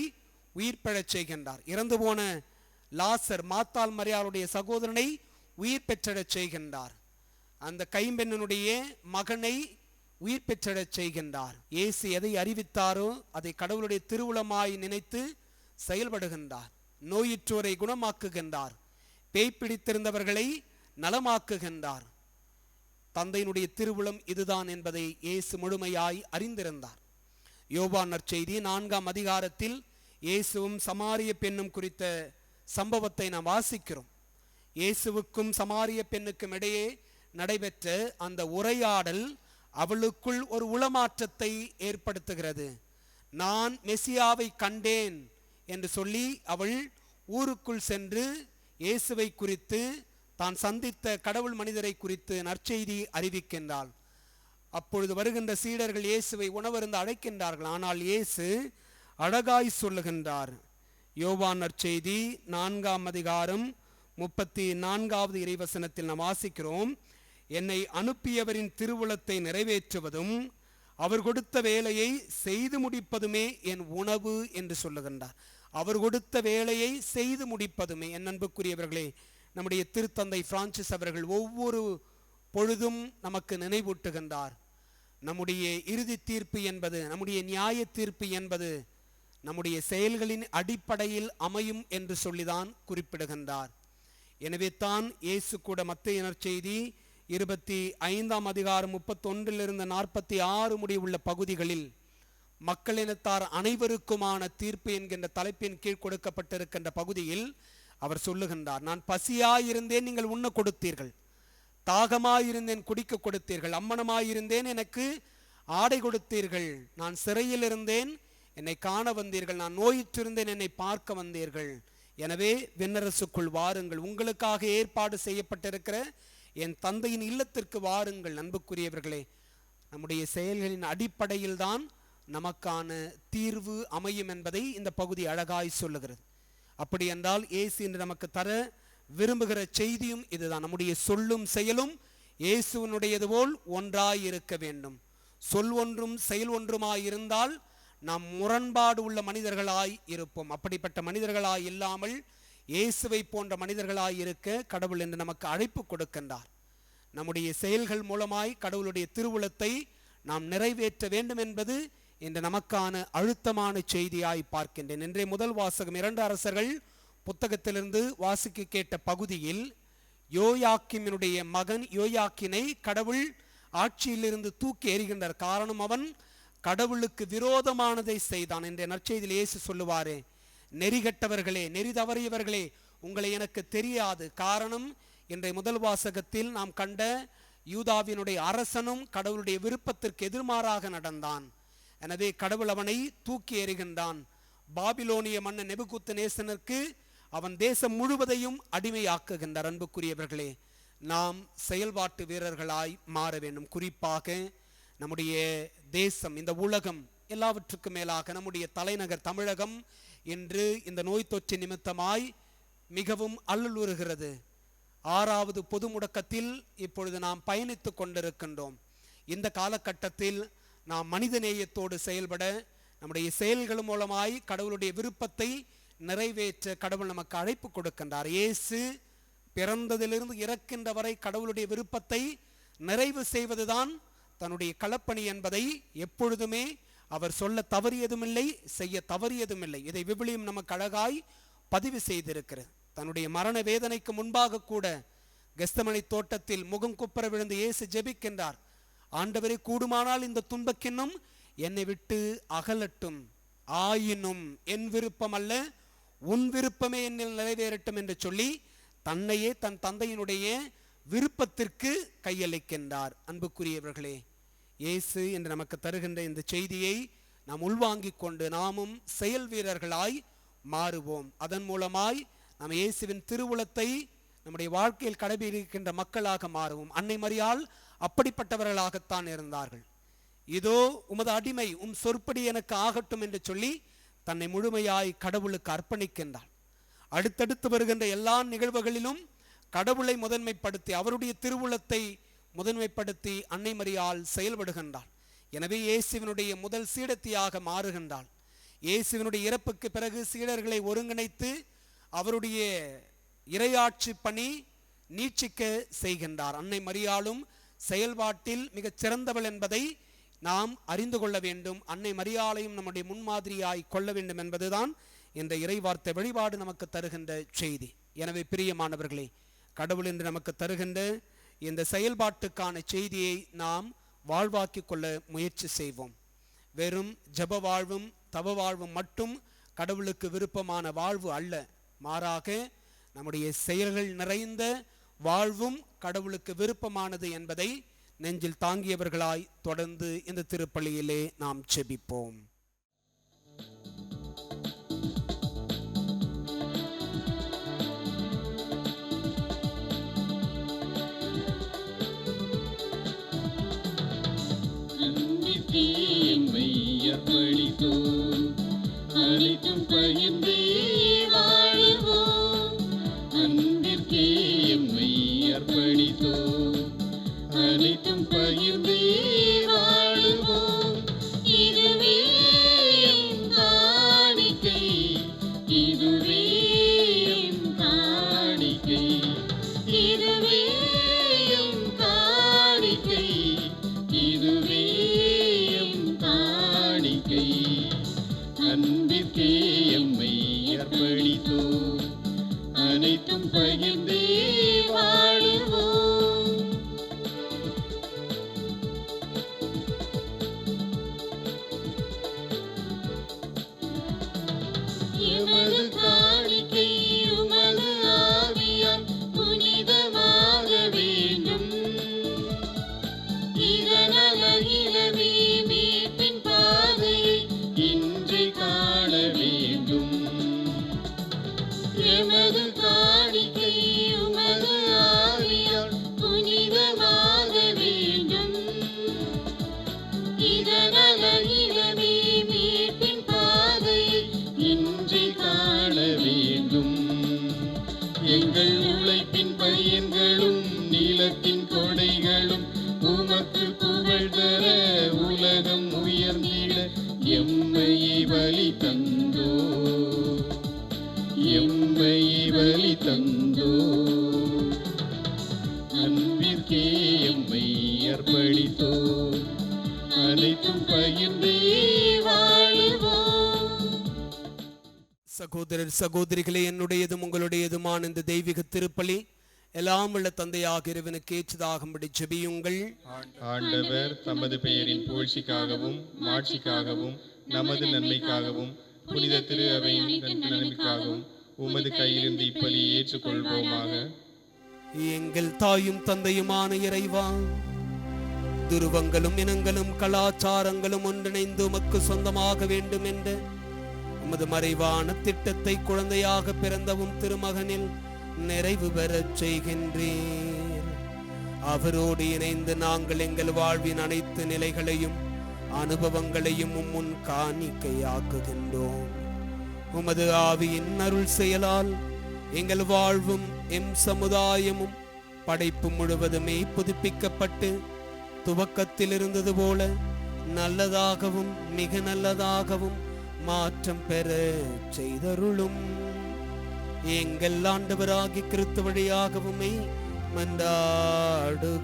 உயிர்ப்பெழச் செய்கின்றார். இறந்து போன லாசர் மாத்தாள் மரியாளுடைய சகோதரனை உயிர் பெற்றடச் செய்கின்றார். அந்த கைம்பெண்ணினுடைய மகனை உயிர் பெற்றடச் செய்கின்றார். இயேசு எதை அறிவித்தாரோ அதை கடவுளுடைய திருவுளமாய் நினைத்து செயல்படுகின்றார். நோயுற்றோரை குணமாக்குகின்றார், பேய் பிடித்திருந்தவர்களை நலமாக்குகின்றார். தந்தையினுடைய திருவுளம் இதுதான் என்பதை இயேசு முழுமையாய் அறிந்திருந்தார். யோவான் நற்செய்தி 4ஆம் அதிகாரத்தில் இயேசுவும் சமாரிய பெண்ணும் குறித்த சம்பவத்தை நாம் வாசிக்கிறோம். இயேசுவுக்கும் சமாரிய பெண்ணுக்கும் இடையே நடைபெற்ற அந்த உரையாடல் அவளுக்குள் ஒரு உளமாற்றத்தை ஏற்படுத்துகிறது. நான் மெசியாவை கண்டேன் என்று சொல்லி அவள் ஊருக்குள் சென்று இயேசுவை குறித்து, தான் சந்தித்த கடவுள் மனிதரை குறித்து நற்செய்தி அறிவிக்கின்றாள். அப்பொழுது வருகின்ற சீடர்கள் இயேசுவை உணவருந்து அழைக்கின்றார்கள். ஆனால் இயேசு அழகாய் சொல்லுகின்றார். யோவான் நற்செய்தி 4ஆம் அதிகாரம் 34வது இறைவசனத்தில் நாம் வாசிக்கிறோம், என்னை அனுப்பியவரின் திருவுளத்தை நிறைவேற்றுவதும் அவர் கொடுத்த வேலையை செய்து முடிப்பதுமே என் உணவு என்று சொல்லுகின்றார். அவர் கொடுத்த வேலையை செய்து முடிப்பதுமே. என் அன்புக்குரியவர்களே, நம்முடைய திருத்தந்தை பிரான்சிஸ் அவர்கள் ஒவ்வொரு பொழுதும் நமக்கு நினைவூட்டுகின்றார். நம்முடைய இறுதி தீர்ப்பு என்பது, நம்முடைய நியாய தீர்ப்பு என்பது நம்முடைய செயல்களின் அடிப்படையில் அமையும் என்று சொல்லிதான் குறிப்பிடுகின்றார். எனவே தான் இயேசு கூட மத்தேயு நற்செய்தி 25ஆம் அதிகாரம் 31-46 முடிய உள்ள பகுதிகளில் மக்களினத்தார் அனைவருக்குமான தீர்ப்பு என்கின்ற தலைப்பின் கீழ் கொடுக்கப்பட்டிருக்கின்ற பகுதியில் அவர் சொல்லுகின்றார், நான் பசியாயிருந்தேன் நீங்கள் உண்ண கொடுத்தீர்கள், தாகமாயிருந்தேன் குடிக்க கொடுத்தீர்கள், அம்மனமாயிருந்தேன் எனக்கு ஆடை கொடுத்தீர்கள், நான் சிறையில் இருந்தேன் என்னை காண வந்தீர்கள், நான் நோயிற்றிருந்தேன் என்னை பார்க்க வந்தீர்கள், எனவே விண்ணரசுக்குள் வாருங்கள், உங்களுக்காக ஏற்பாடு செய்யப்பட்டிருக்கிற என் தந்தையின் இல்லத்திற்கு வாருங்கள். அன்புக்குரியவர்களே, நம்முடைய செயல்களின் அடிப்படையில் தான் நமக்கான தீர்வு அமையும் என்பதை இந்த பகுதி அழகாய் சொல்லுகிறது. அப்படி என்றால் இயேசு இன்று நமக்கு தர விரும்புகிற செய்தியும் இதுதான். நம்முடைய சொல்லும் செயலும் இயேசுவினுடையது போல் ஒன்றாய் இருக்க வேண்டும். சொல் ஒன்றும் செயல் ஒன்றுமாய் இருந்தால் நாம் முரண்பாடு உள்ள மனிதர்களாய் இருப்போம். அப்படிப்பட்ட மனிதர்களாய் இல்லாமல் இயேசுவை போன்ற மனிதர்களாய் இருக்க கடவுள் என்று நமக்கு அழைப்பு கொடுக்கின்றார். நம்முடைய செயல்கள் மூலமாய் கடவுளுடைய திருவுளத்தை நாம் நிறைவேற்ற வேண்டும் என்பது இன்று நமக்கான அழுத்தமான செய்தியாய் பார்க்கின்றேன். இன்றைய முதல் வாசகம் 2 அரசர்கள் புத்தகத்திலிருந்து வாசிக்க கேட்ட பகுதியில் யோயாக்கினுடைய மகன் யோயாக்கினை கடவுள் ஆட்சியிலிருந்து தூக்கி எறிகின்றார். காரணம், அவன் கடவுளுக்கு விரோதமானதை செய்தான். என்ற நற்செய்தியில் இயேசு சொல்லுவாரே, நெறிகட்டவர்களே, நெறி தவறியவர்களே, உங்களை எனக்கு தெரியாது. காரணம், இன்றைய முதல் வாசகத்தில் நாம் கண்ட யூதாவினுடைய அரசனும் கடவுளுடைய விருப்பத்திற்கு எதிர்மாறாக நடந்தான். எனவே கடவுள் அவனை தூக்கி எறிகின்றான். பாபிலோனிய மன்னன் நெபுகத்நேசருக்கு அவன் தேசம் முழுவதையும் அடிமையாக்குகின்றார். அன்புக்குரியவர்களே, நாம் செயல்பாட்டு வீரர்களாய் மாற வேண்டும். குறிப்பாக நம்முடைய தேசம், இந்த உலகம், எல்லாவற்றுக்கும் மேலாக நம்முடைய தலைநகர் தமிழகம் இன்று இந்த நோய் தொற்று நிமித்தமாய் மிகவும் அல்லலுறுகிறது. 6வது பொது முடக்கத்தில் இப்பொழுது நாம் பயணித்து கொண்டிருக்கின்றோம். இந்த காலகட்டத்தில் நாம் மனிதநேயத்தோடு செயல்பட, நம்முடைய செயல்கள் மூலமாய் கடவுளுடைய விருப்பத்தை நிறைவேற்ற கடவுள் நமக்கு அழைப்பு கொடுக்கின்றார். இயேசு பிறந்ததிலிருந்து இறக்கின்ற வரை கடவுளுடைய விருப்பத்தை நிறைவு செய்வதுதான் தன்னுடைய களப்பணி என்பதை எப்பொழுதுமே அவர் சொல்ல தவறியதுமில்லை, செய்ய தவறியதுமில்லை. இதை விவிலியம் நமக்கு அழகாய் பதிவு செய்திருக்கிறது. தன்னுடைய மரண வேதனைக்கு முன்பாக கூட கெத்செமனே தோட்டத்தில் முகம் குப்புற விழுந்து இயேசு ஜெபிக்கின்றார். ஆண்டவரே, கூடுமானால் இந்த துன்பக்கின்னும் என்னை விட்டு அகலட்டும், ஆயினும் என் விருப்பம் அல்ல உன் விருப்பமே என்னில் நிறைவேறட்டும் என்று சொல்லி தன்னையே தன் தந்தையினுடைய விருப்பத்திற்கு கையளிக்கின்றார். அன்புக்குரியவர்களே, இயேசு என்று நமக்கு தருகின்ற இந்த செய்தியை நாம் உள்வாங்கிக் கொண்டு நாமும் செயல் வீரர்களாய் மாறுவோம். அதன் மூலமாய் நாம் இயேசுவின் திருவுளத்தை நம்முடைய வாழ்க்கையில் கடைபிடிக்கின்ற மக்களாக மாறுவோம். அன்னை மரியாள் அப்படிப்பட்டவர்களாகத்தான் இருந்தார்கள். இதோ உமது அடிமை, உம் சொற்படி எனக்கு ஆகட்டும் என்று சொல்லி தன்னை முழுமையாய் கடவுளுக்கு அர்ப்பணிக்கின்றாள். அடுத்தடுத்து வருகின்ற எல்லா நிகழ்வுகளிலும் கடவுளை முதன்மைப்படுத்தி, அவருடைய திருவுளத்தை முதன்மைப்படுத்தி அன்னை மரியாள் செயல்படுகின்றாள். எனவே இயேசுவினுடைய முதல் சீடத்தியாக மாறுகின்றாள். இயேசுவினுடைய இறப்புக்கு பிறகு சீடர்களை ஒருங்கிணைத்து அவருடைய இறையாட்சி பணி நீட்சிக்க செய்கின்றார். அன்னை மரியாளும் செயல்பாட்டில் மிகச் சிறந்தவள் என்பதை நாம் அறிந்து கொள்ள வேண்டும். அன்னை மரியாளையும் நம்முடைய முன்மாதிரியாய் கொள்ள வேண்டும் என்பதுதான் இந்த இறைவார்த்தை வழிபாடு நமக்கு தருகின்ற செய்தி. எனவே பிரியமானவர்களே, கடவுள் என்று நமக்கு தருகின்ற இந்த செயல்பாட்டுக்கான செய்தியை நாம் வாழ்வாக்கி கொள்ள முயற்சி செய்வோம். வெறும் ஜப வாழ்வும் தவ வாழ்வும் மட்டும் கடவுளுக்கு விருப்பமான வாழ்வு அல்ல, மாறாக நம்முடைய செயல்கள் நிறைந்த வாழ்வும் கடவுளுக்கு விருப்பமானது என்பதை நெஞ்சில் தாங்கியவர்களாய் தொடர்ந்து இந்த திருப்பலியிலே நாம் ஜெபிப்போம். அனைத்தும் பகிர்ந்தே வாழுவோம், அன்பிற்கே எம்மை அர்ப்பணித்தோம். அனைத்தும் பகிர்ந்தே வாழுவோம், இதுவே எம் காணிக்கை, இதுவே எம் காணிக்கை, இதுவே எம் காணிக்கை, இதுவே எம் காணிக்கை. அன்பிற்கே எம்மை அர்ப்பணித்தோம், அனைத்தும் பகிர்ந்தே வாழுவோம். எமது காணிக்கை உமது ஆவியால் புனிதமாக வேண்டும், இதனால் அகிலமே மீட்பின் பாதையை இன்று காண வேண்டும். எமது காணிக்கை உமது ஆவியால் புனிதமாக வேண்டும், இதனால் அகிலமே மீட்பின் பாதையை இன்று காண வேண்டும். எங்கள் உழைப்பின் பயன்களும் நிலத்தின் கொடைகளும் உமக்கு புகழ் தர உலகம் உயர்ந்திட எம்மையை பலி தந்தோ, எம்மையை பலி தந்தோ. அன்பிற்கே சகோதரர் சகோதரிகளே, என்னுடையதும் உங்களுடையதுமான இந்த தெய்வீக திருப்பலி எல்லாம் உள்ள தந்தையாக இறைவனுக்கு ஏற்றதாகும்படி ஜெபியுங்கள். ஆண்டவர் தமது பெயரின் புகழ்ச்சிக்காகவும் மாட்சிக்காகவும் நமது நன்மைக்காகவும் புனித திரு அவையின் நன்மைக்காகவும் உமது கையிலிருந்து இப்பலியை ஏற்றுக்கொள்வோமாக. எங்கள் தாயும் தந்தையுமான இறைவா, துருவங்களும் இனங்களும் கலாச்சாரங்களும் ஒன்றிணைந்து உமக்கு சொந்தமாக வேண்டும் என்ற உமது மறைவான திட்டத்தை குழந்தையாக பிறந்தவும் திருமகனில் நிறைவு பெறச் செய்கின்றீர். அவரோடு இணைந்து நாங்கள் எங்கள் வாழ்வின் அனைத்து நிலைகளையும் அனுபவங்களையும் முன் காணிக்கையாக்குகின்றோம். உமது ஆவியின் அருள் செயலால் எங்கள் வாழ்வும் எம் சமுதாயமும் படைப்பு முழுவதுமே புதுப்பிக்கப்பட்டு துவக்கத்தில் இருந்தது போல நல்லதாகவும் மிக நல்லதாகவும் மாற்றம் பெற செய்தருளும். எங்கள் ஆண்டவராகிய கிறிஸ்து வழியாகவுமே மன்றாடுகின்றோம்.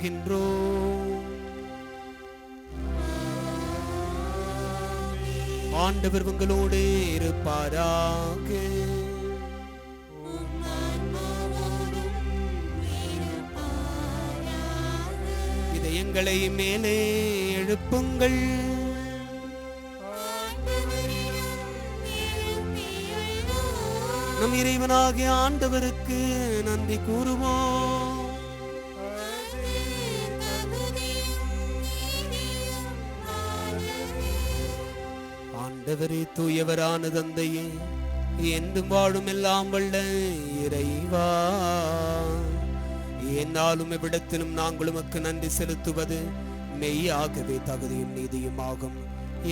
ஆண்டவர் உங்களோடு இருப்பாராக. இதயங்களை மேலே எழுப்புங்கள். நம் இறைவனாகிய ஆண்டவருக்கு நன்றி கூறுவோம். ஆண்டவரே, தூயவரான தந்தையே, என்றும் வாழும் எல்லாம் வல்ல இறைவா, என்னாலும் எவ்விடத்திலும் நாங்கள் உமக்கு நன்றி செலுத்துவது மெய்யாகவே தகுதியும் நீதியுமாகும்,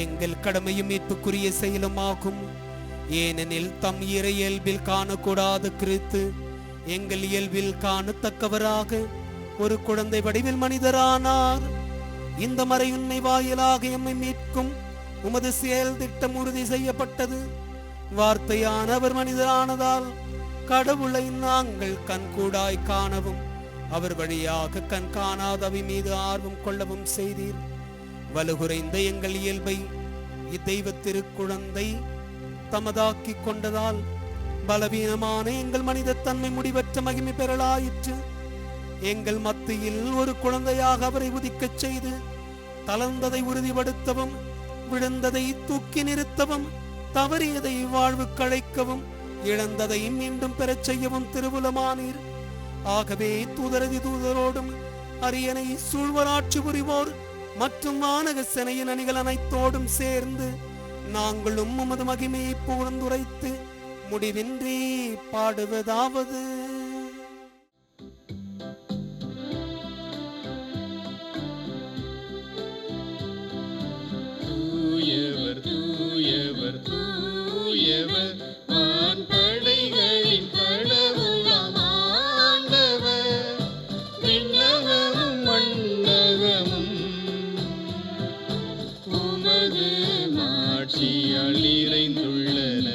எங்கள் கடமையும் மீட்புக்குரிய செயலுமாகும். ஏனெனில் தம் இறை இயல்பில் காணக்கூடாத கிறிஸ்து எங்கள் இயல்பில் காணத்தக்கவராக ஒரு குழந்தை வடிவில் மனிதரானார். இந்த மறையுண்மை வாயிலாக எம்மை மீட்கும் உமது செயல் திட்டம் உறுதி செய்யப்பட்டது. வார்த்தையானவர் மனிதரானதால் கடவுளை நாங்கள் கண்கூடாய் காணவும் அவர் வழியாக கண் காணாதவை மீது ஆர்வம் கொள்ளவும் செய்தீர். வலுகுறைந்த எங்கள் இயல்பை இத்தெய்வ திருக்குழந்தை தமதாக்கி கொண்டதால் பலவீனமான எங்கள் மனித தன்மை முடிவற்ற மகிமை பெறலாயிற்று. எங்கள் மத்தியில் ஒரு குழந்தையாக அவரை உதிக்கச் செய்து தளர்ந்ததை உறுதிப்படுத்தவும், விழுந்ததை தூக்கி நிறுத்தவும், தவறியதை வாழ்வு கழைக்கவும், இழந்ததை மீண்டும் பெறச் செய்யவும் திருவுலமானீர். ஆகவே தூதரதி தூதரோடும் அரியணை சூழ்வராட்சி புரிவோர் மற்றும் வானக சேனையின் அணிகள் அனைத்தோடும் சேர்ந்து நாங்களும் உமது மகிமையை புகழ்ந்துரைத்து முடிவின்றி பாடுவதாவது: தூயவர் தூயவர் தூயவர் வான்படைகளின் கடவுளாம் ஆண்டவர், விண்ணகமும் மண்ணகமும் உமது மாட்சியால் நிறைந்துள்ளன.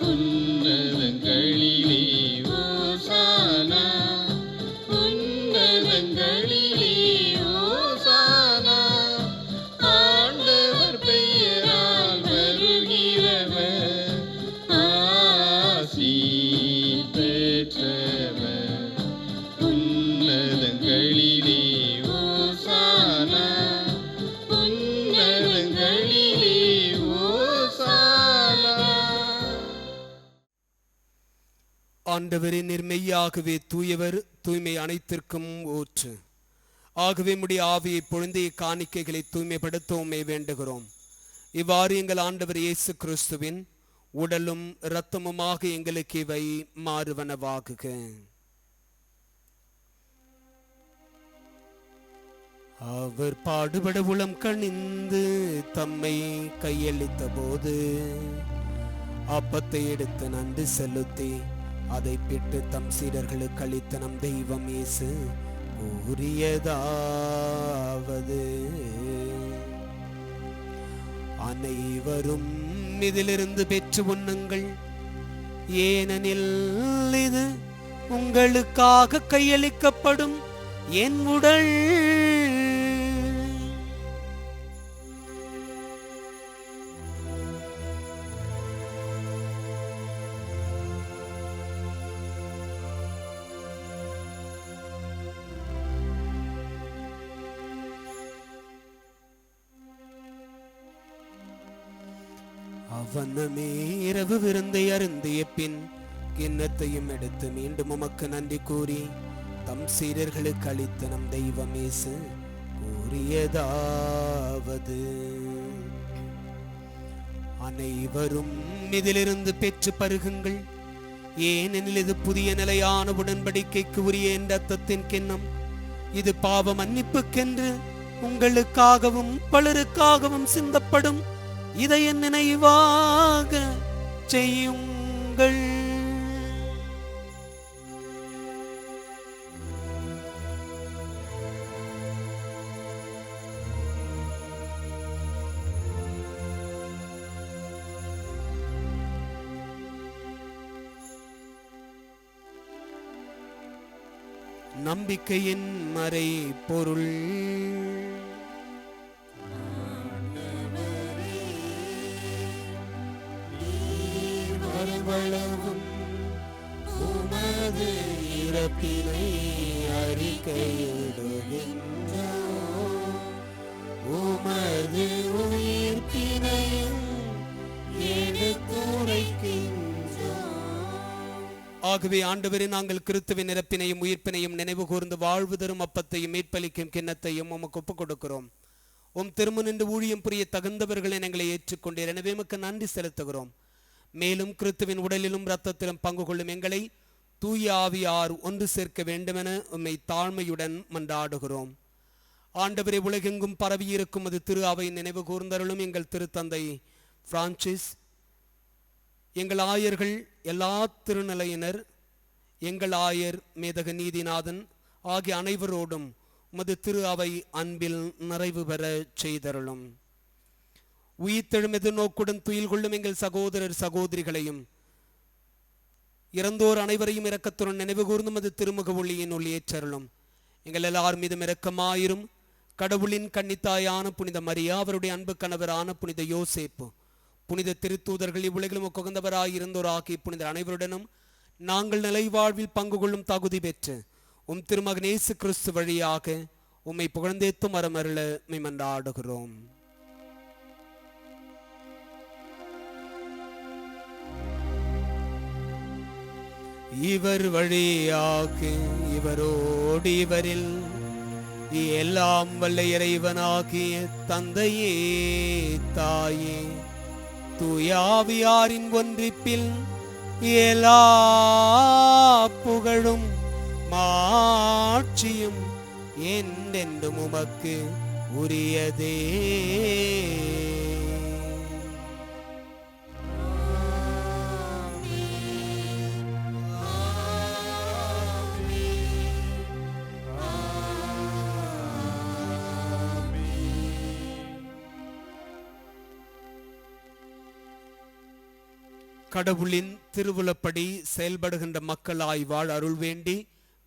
உன்னதங்களிலே ஓசானா, உன்னதங்களிலே ஓசானா. ஆண்டவர் பெயரால் வருகிறவர் ஆசி பெற்றவர். உன்னதங்களிலே ஓசானா, உன்னதங்களிலே ஓசானா. ஆண்டவரே, நிர்மெய்யாகவே தூயவர், தூய்மை அனைத்திற்கும் ஊற்று. ஆகவே உம்முடைய ஆவியை பொழுந்திய காணிக்கைகளை தூய்மைப்படுத்தவுமே வேண்டுகிறோம். இவ்வாறு எங்கள் ஆண்டவர் இயேசு கிறிஸ்துவின் உடலும் இரத்தமுமாக எங்களுக்கு இவை மாறுவனவாகுக. அவர் பாடுபட உளம் கனிந்து தம்மை கையளித்த போது அப்பத்தை எடுத்து நன்றி செலுத்தி அதை பிட்டு தம் சீடர்களுக்கு அளித்த நம் தெய்வம் இயேசு கூறியதாவது: அனைவரும் இதிலிருந்து பெற்று உண்ணுங்கள், ஏனெனில் இது உங்களுக்காக கையளிக்கப்படும் என் உடல். அவ்வண்ணமே இரவு விருந்தை அருந்திய பின் கிண்ணத்தையும் எடுத்து மீண்டும் உமக்கு நன்றி கூறி தம் சீடர்களுக்கு அளித்த நம் தெய்வம் இயேசு கூறியதாவது: அனைவரும் இதிலிருந்து பெற்று பருகுங்கள், ஏனெனில் இது புதிய நிலையான உடன்படிக்கைக்கு உரிய என் இரத்தத்தின் கிண்ணம். இது பாவ மன்னிப்புக்கென்று உங்களுக்காகவும் பலருக்காகவும் சிந்தப்படும். இதை என் நினைவாக செய்யுங்கள். நம்பிக்கையின் மறை பொருள். வருவளவும் உமது இறப்பினை அறிக்கையிடுகின்றோம், உமது உயிர்ப்பினையும் எடுத்துரைக்கின்றோம். ஆகவே ஆண்டவரே, நாங்கள் கிறிஸ்துவின் இறப்பினையும் உயிர்ப்பினையும் நினைவு கூர்ந்து வாழ்வு தரும் அப்பத்தையும் மீட்பளிக்கும் கிண்ணத்தையும் உமக்கு ஒப்புக் கொடுக்கிறோம். உம் திரும்ப நின்று ஊழியம் புரிய தகுந்தவர்களை எங்களை ஏற்றுக்கொண்டீர். எனவே உமக்கு நன்றி செலுத்துகிறோம். மேலும் கிறிஸ்துவின் உடலிலும் இரத்தத்திலும் பங்கு கொள்ளும் எங்களை தூய ஆவியார் ஒன்று சேர்க்க வேண்டுமென உம்மை தாழ்மையுடன் மன்றாடுகிறோம். ஆண்டவரே, உலகெங்கும் பரவியிருக்கும் அது திரு அவை நினைவு கூர்ந்தருளும். எங்கள் திருத்தந்தை பிரான்சிஸ், எங்கள் ஆயர்கள், எல்லா திருநிலையினர், எங்கள் ஆயர் மேதக நீதிநாதன் ஆகிய அனைவரோடும் உமது திரு அவை அன்பில் நிறைவு பெற செய்தருளும். உயிர்த்தெழும் எதிர்நோக்குடன் துயில் கொள்ளும் எங்கள் சகோதரர் சகோதரிகளையும் இறந்தோர் அனைவரையும் இரக்கத்துடன் நினைவு கூர்ந்தும் அது திருமுக ஒளியின் ஒளி ஏற்றருளும். எங்கள் எல்லார் மீதும் இரக்கமாயிரும். கடவுளின் கன்னித்தாயான புனித மரியா, அவருடைய அன்பு கணவரான புனித யோசேப்பு, புனித திருத்தூதர்கள், இவ்வுலகிலும் உகந்தவராயிருந்தோராகிய புனித அனைவருடனும் நாங்கள் நிலை வாழ்வில் பங்கு கொள்ளும் தகுதி பெற்று உம் திருமகன் இயேசு கிறிஸ்து வழியாக உம்மை புகழ்ந்தேத்தும் மரமருள மன்றாடுகிறோம். இவர் வழியாக இவரோடு இவரில் எல்லாம் வல்ல இறைவனாகிய தந்தையே, தாயே, தூயாவியாரின் ஒன்றிப்பில் எல்லா புகழும் மாட்சியும் என்றென்றும் உமக்கு உரியதே. கடவுளின் திருவுளப்படி செயல்படுகின்ற மக்களாய் வாழ் அருள் வேண்டி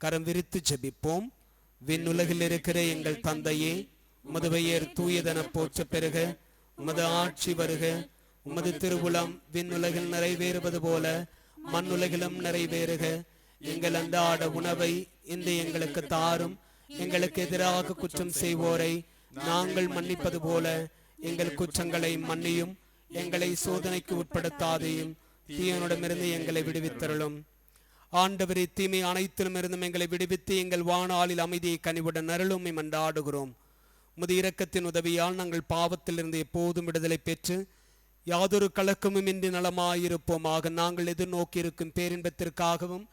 கரம் விரித்து ஜெபிப்போம். விண்ணுலகில் இருக்கிற எங்கள் தந்தையே, உமது பெயர் தூயதென போற்ற பெறுக, உமது ஆட்சி வருக, உமது திருவுளம் விண்ணுலகில் நிறைவேறுவது போல மண்ணுலகிலும் நிறைவேறுக. எங்கள் அன்றாட உணவை இன்று எங்களுக்கு தாரும். எங்களுக்கு எதிராக குற்றம் செய்வோரை நாங்கள் மன்னிப்பது போல எங்கள் குற்றங்களை மன்னியும். எங்களை சோதனைக்கு உட்படுத்தாதையும் தீயனிடமிருந்து எங்களை விடுவித்தருளும். ஆண்டவரே, தீமை அனைத்திலும் இருந்தும் எங்களை விடுவித்து எங்கள் வாணாளில் அமைதியை கனிவுடன் அருளும் மன்றாடுகிறோம். உமது இரக்கத்தின் உதவியால் நாங்கள் பாவத்திலிருந்து எப்போதும் விடுதலை பெற்று யாதொரு கலக்கமும் இன்றி நலமாயிருப்போமாக. நாங்கள் எதிர்நோக்கி இருக்கும் பேரின்பத்திற்காகவும்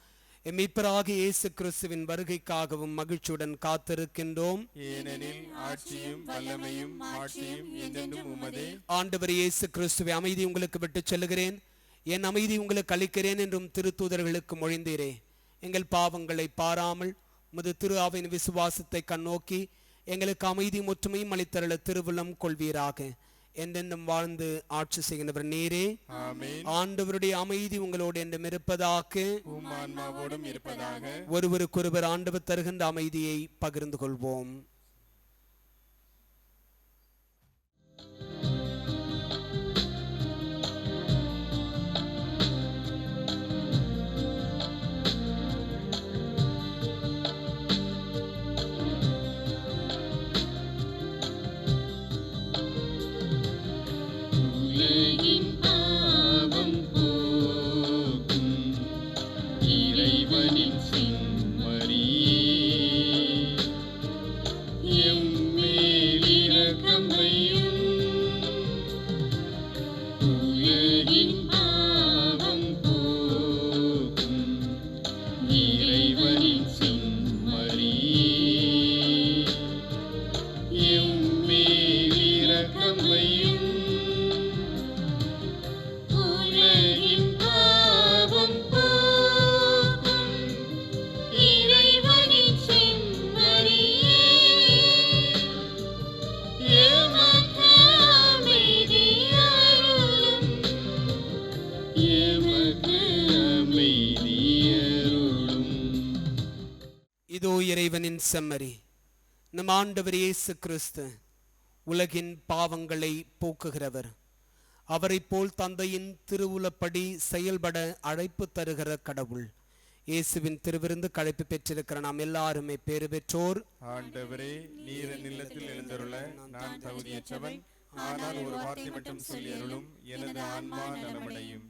மீட்பராகிய இயேசு கிறிஸ்துவின் வருகைக்காகவும் மகிழ்ச்சியுடன் காத்திருக்கின்றோம். ஏனெனில் ஆட்சியும் வல்லமையும் மாட்சியும் என்றென்றும் உமதே. ஆண்டவர் இயேசு கிறிஸ்துவை அமைதி உங்களுக்கு விட்டு செல்கிறேன், என் அமைதி உங்களுக்கு அளிக்கிறேன் என்றும் திருத்தூதர்களுக்கு மொழிந்தீரே. எங்கள் பாவங்களை பாராமல் உமது திரு அவையின் விசுவாசத்தை கண்ணோக்கி எங்களுக்கு அமைதி ஒற்றுமையும் அளித்தருள திருவுள்ளம் கொள்வீராக. என்றென்றும் வாழ்ந்து ஆட்சி செய்கின்றவர் நீரே. ஆண்டவருடைய அமைதி உங்களோடு என்றும் இருப்பதாக, ஒருவருக்கொருவர் ஆண்டவர் தருகின்ற அமைதியை பகிர்ந்து கொள்வோம். உலகின் அன்பின் செம்மறி நம் ஆண்டவர் இயேசு கிறிஸ்து உலகின் பாவங்களை போக்குகிறவர். அவரை போல் தந்தையின் திருவுலப்படி செயல்பட அழைப்பு தருகிற கடவுள். இயேசுவின் திருவிருந்து கழைப்பு பெற்றிருக்கிற நாம் எல்லாருமே பேறு பெற்றோர். ஆண்டவரே, நீர் என் இல்லத்தில் எழுந்தருள நான் தகுதியற்றவன். ஆனால் ஒரு வார்த்தை மட்டும் சொல்லி அருளும், எனது ஆன்மா நலமடையும்.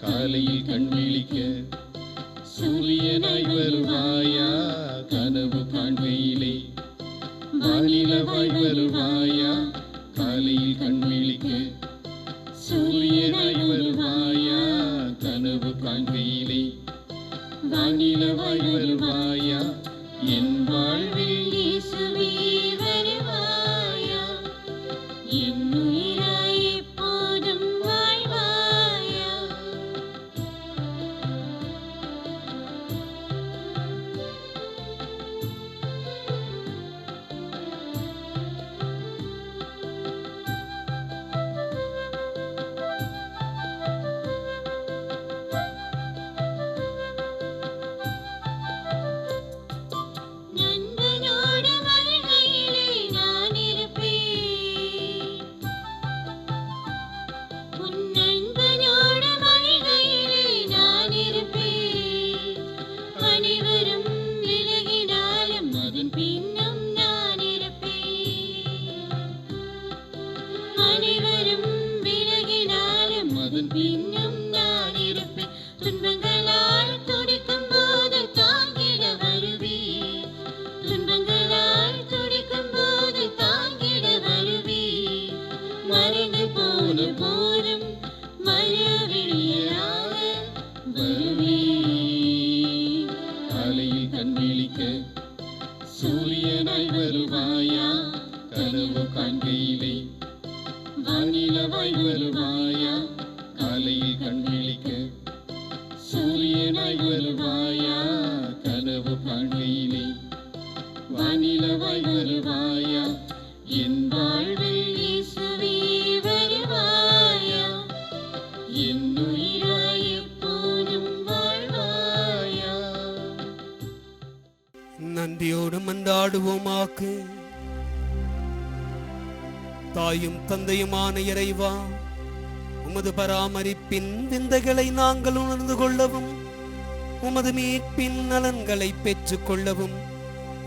காலையில் கண் விழிக்க சூரியனாய் வருவாயா, கனவு காண்கையிலே வானிலவாய் வருவாயா. காலையில் கண் விழிக்க சூரியனாய் வருவாயா, கனவு காண்கையிலே வானிலவாய் வருவாயா. என் வாழ்வில் இயேசுவே வருவாயா, என் உயிராய் எப்போதும் வாழ்வாயா. சூரியனாய் வருவாயா, கனவு காண்கையிலே வானிலவாய் வருவாயா. காலையில் கண் விழிக்க சூரியனாய் வருவாயா, கனவு காண்கையிலே வானிலவாய் வருவாயா. என் வாழ்வில் இயேசுவே வருவாயா, என் உயிராய் எப்போதும் வாழ்வாயா. நன்றியோடு மன்றாடுவோமாக்கு. தாயும் தந்தையுமான இறைவா, உமது பராமரிப்பின் விந்தைகளை நாங்கள் உணர்ந்து கொள்ளவும், உமது மீட்பின் நலன்களை பெற்றுக் கொள்ளவும்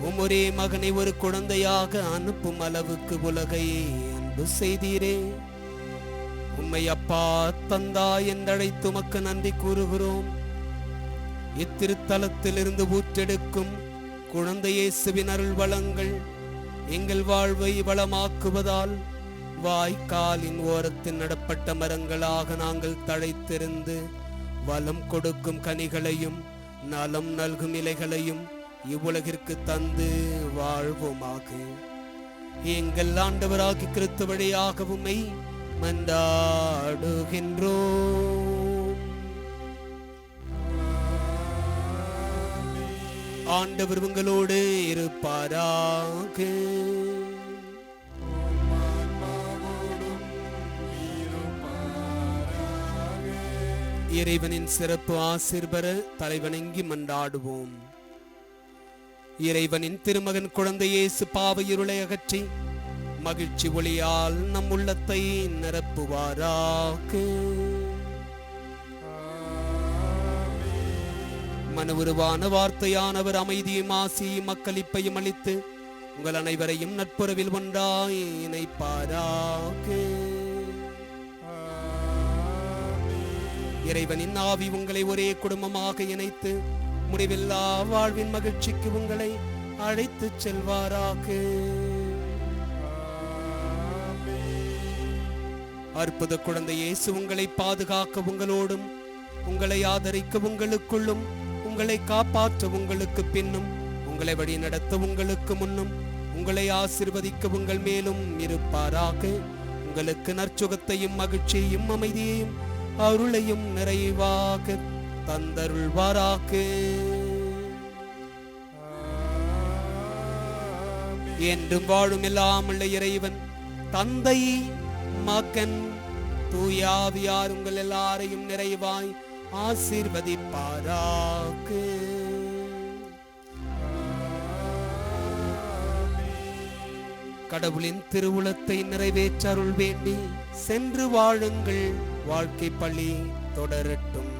உமொரே மகனை ஒரு குழந்தையாக அனுப்பும் அளவுக்கு உலகை அன்பு செய்தீரே. உம்மை அப்பா தந்தா என்றழைத்து உமக்கு நன்றி கூறுகிறோம். இத்திருத்தலத்திலிருந்து ஊற்றெடுக்கும் குழந்தை இயேசுவின் அருள் வளங்கள் எங்கள் வாழ்வை வளமாக்குவதால் வாய்க்காலின் ஓரத்தில் நடப்பட்ட மரங்களாக நாங்கள் தழைத்திருந்து வளம் கொடுக்கும் கனிகளையும் நலம் நல்கும் இலைகளையும் இவ்வுலகிற்கு தந்து வாழ்வோமாக. எங்கள் ஆண்டவராகி கிறிஸ்து வழியாக உம்மை மன்றாடுகின்றோம். ஆண்டவர் உங்களோடு இருப்பாராக. இறைவனின் சிறப்பு ஆசீர்வர தலைவணங்கி மன்றாடுவோம். இறைவனின் திருமகன் குழந்தை இயேசு பாவ இருளை அகற்றி மகிழ்ச்சி ஒளியால் நம் உள்ளத்தை நிரப்புவாராக. மன உருவான வார்த்தையானவர் அமைதியும் ஆசியும் மக்களிப்பையும் அளித்து உங்கள் அனைவரையும் நட்புறவில் ஒன்றாய் இணைப்பாராக. இறைவனின் ஆவி உங்களை ஒரே குடும்பமாக இணைத்து முடிவில்லா வாழ்வின் மகிழ்ச்சிக்கு உங்களை அழைத்து செல்வாராக. அற்புத குழந்தை இயேசு உங்களை பாதுகாக்க உங்களோடும், உங்களை ஆதரிக்க உங்களுக்குள்ளும், உங்களை காப்பாற்ற உங்களுக்கு பின்னும், உங்களை வழி நடத்த உங்களுக்கு முன்னும், உங்களை ஆசீர்வதிக்க உங்கள் மேலும் இருப்பாராக. உங்களுக்கு நற்சுகத்தையும் மகிழ்ச்சியையும் அமைதியையும் அருளையும் நிறைவாக தந்தருள்வாராக. என்றும் வாழும் எல்லாம் உள்ள இறைவன் தந்தை, மகன், தூய ஆவியார் உங்கள் எல்லாரையும் நிறைவாய் ஆசீர்வதிப்பாராக. கடவுளின் திருவுளத்தை நிறைவேற்ற அருள் வேண்டி சென்று வாழுங்கள். வாழ்க்கை பள்ளி தொடரட்டும்.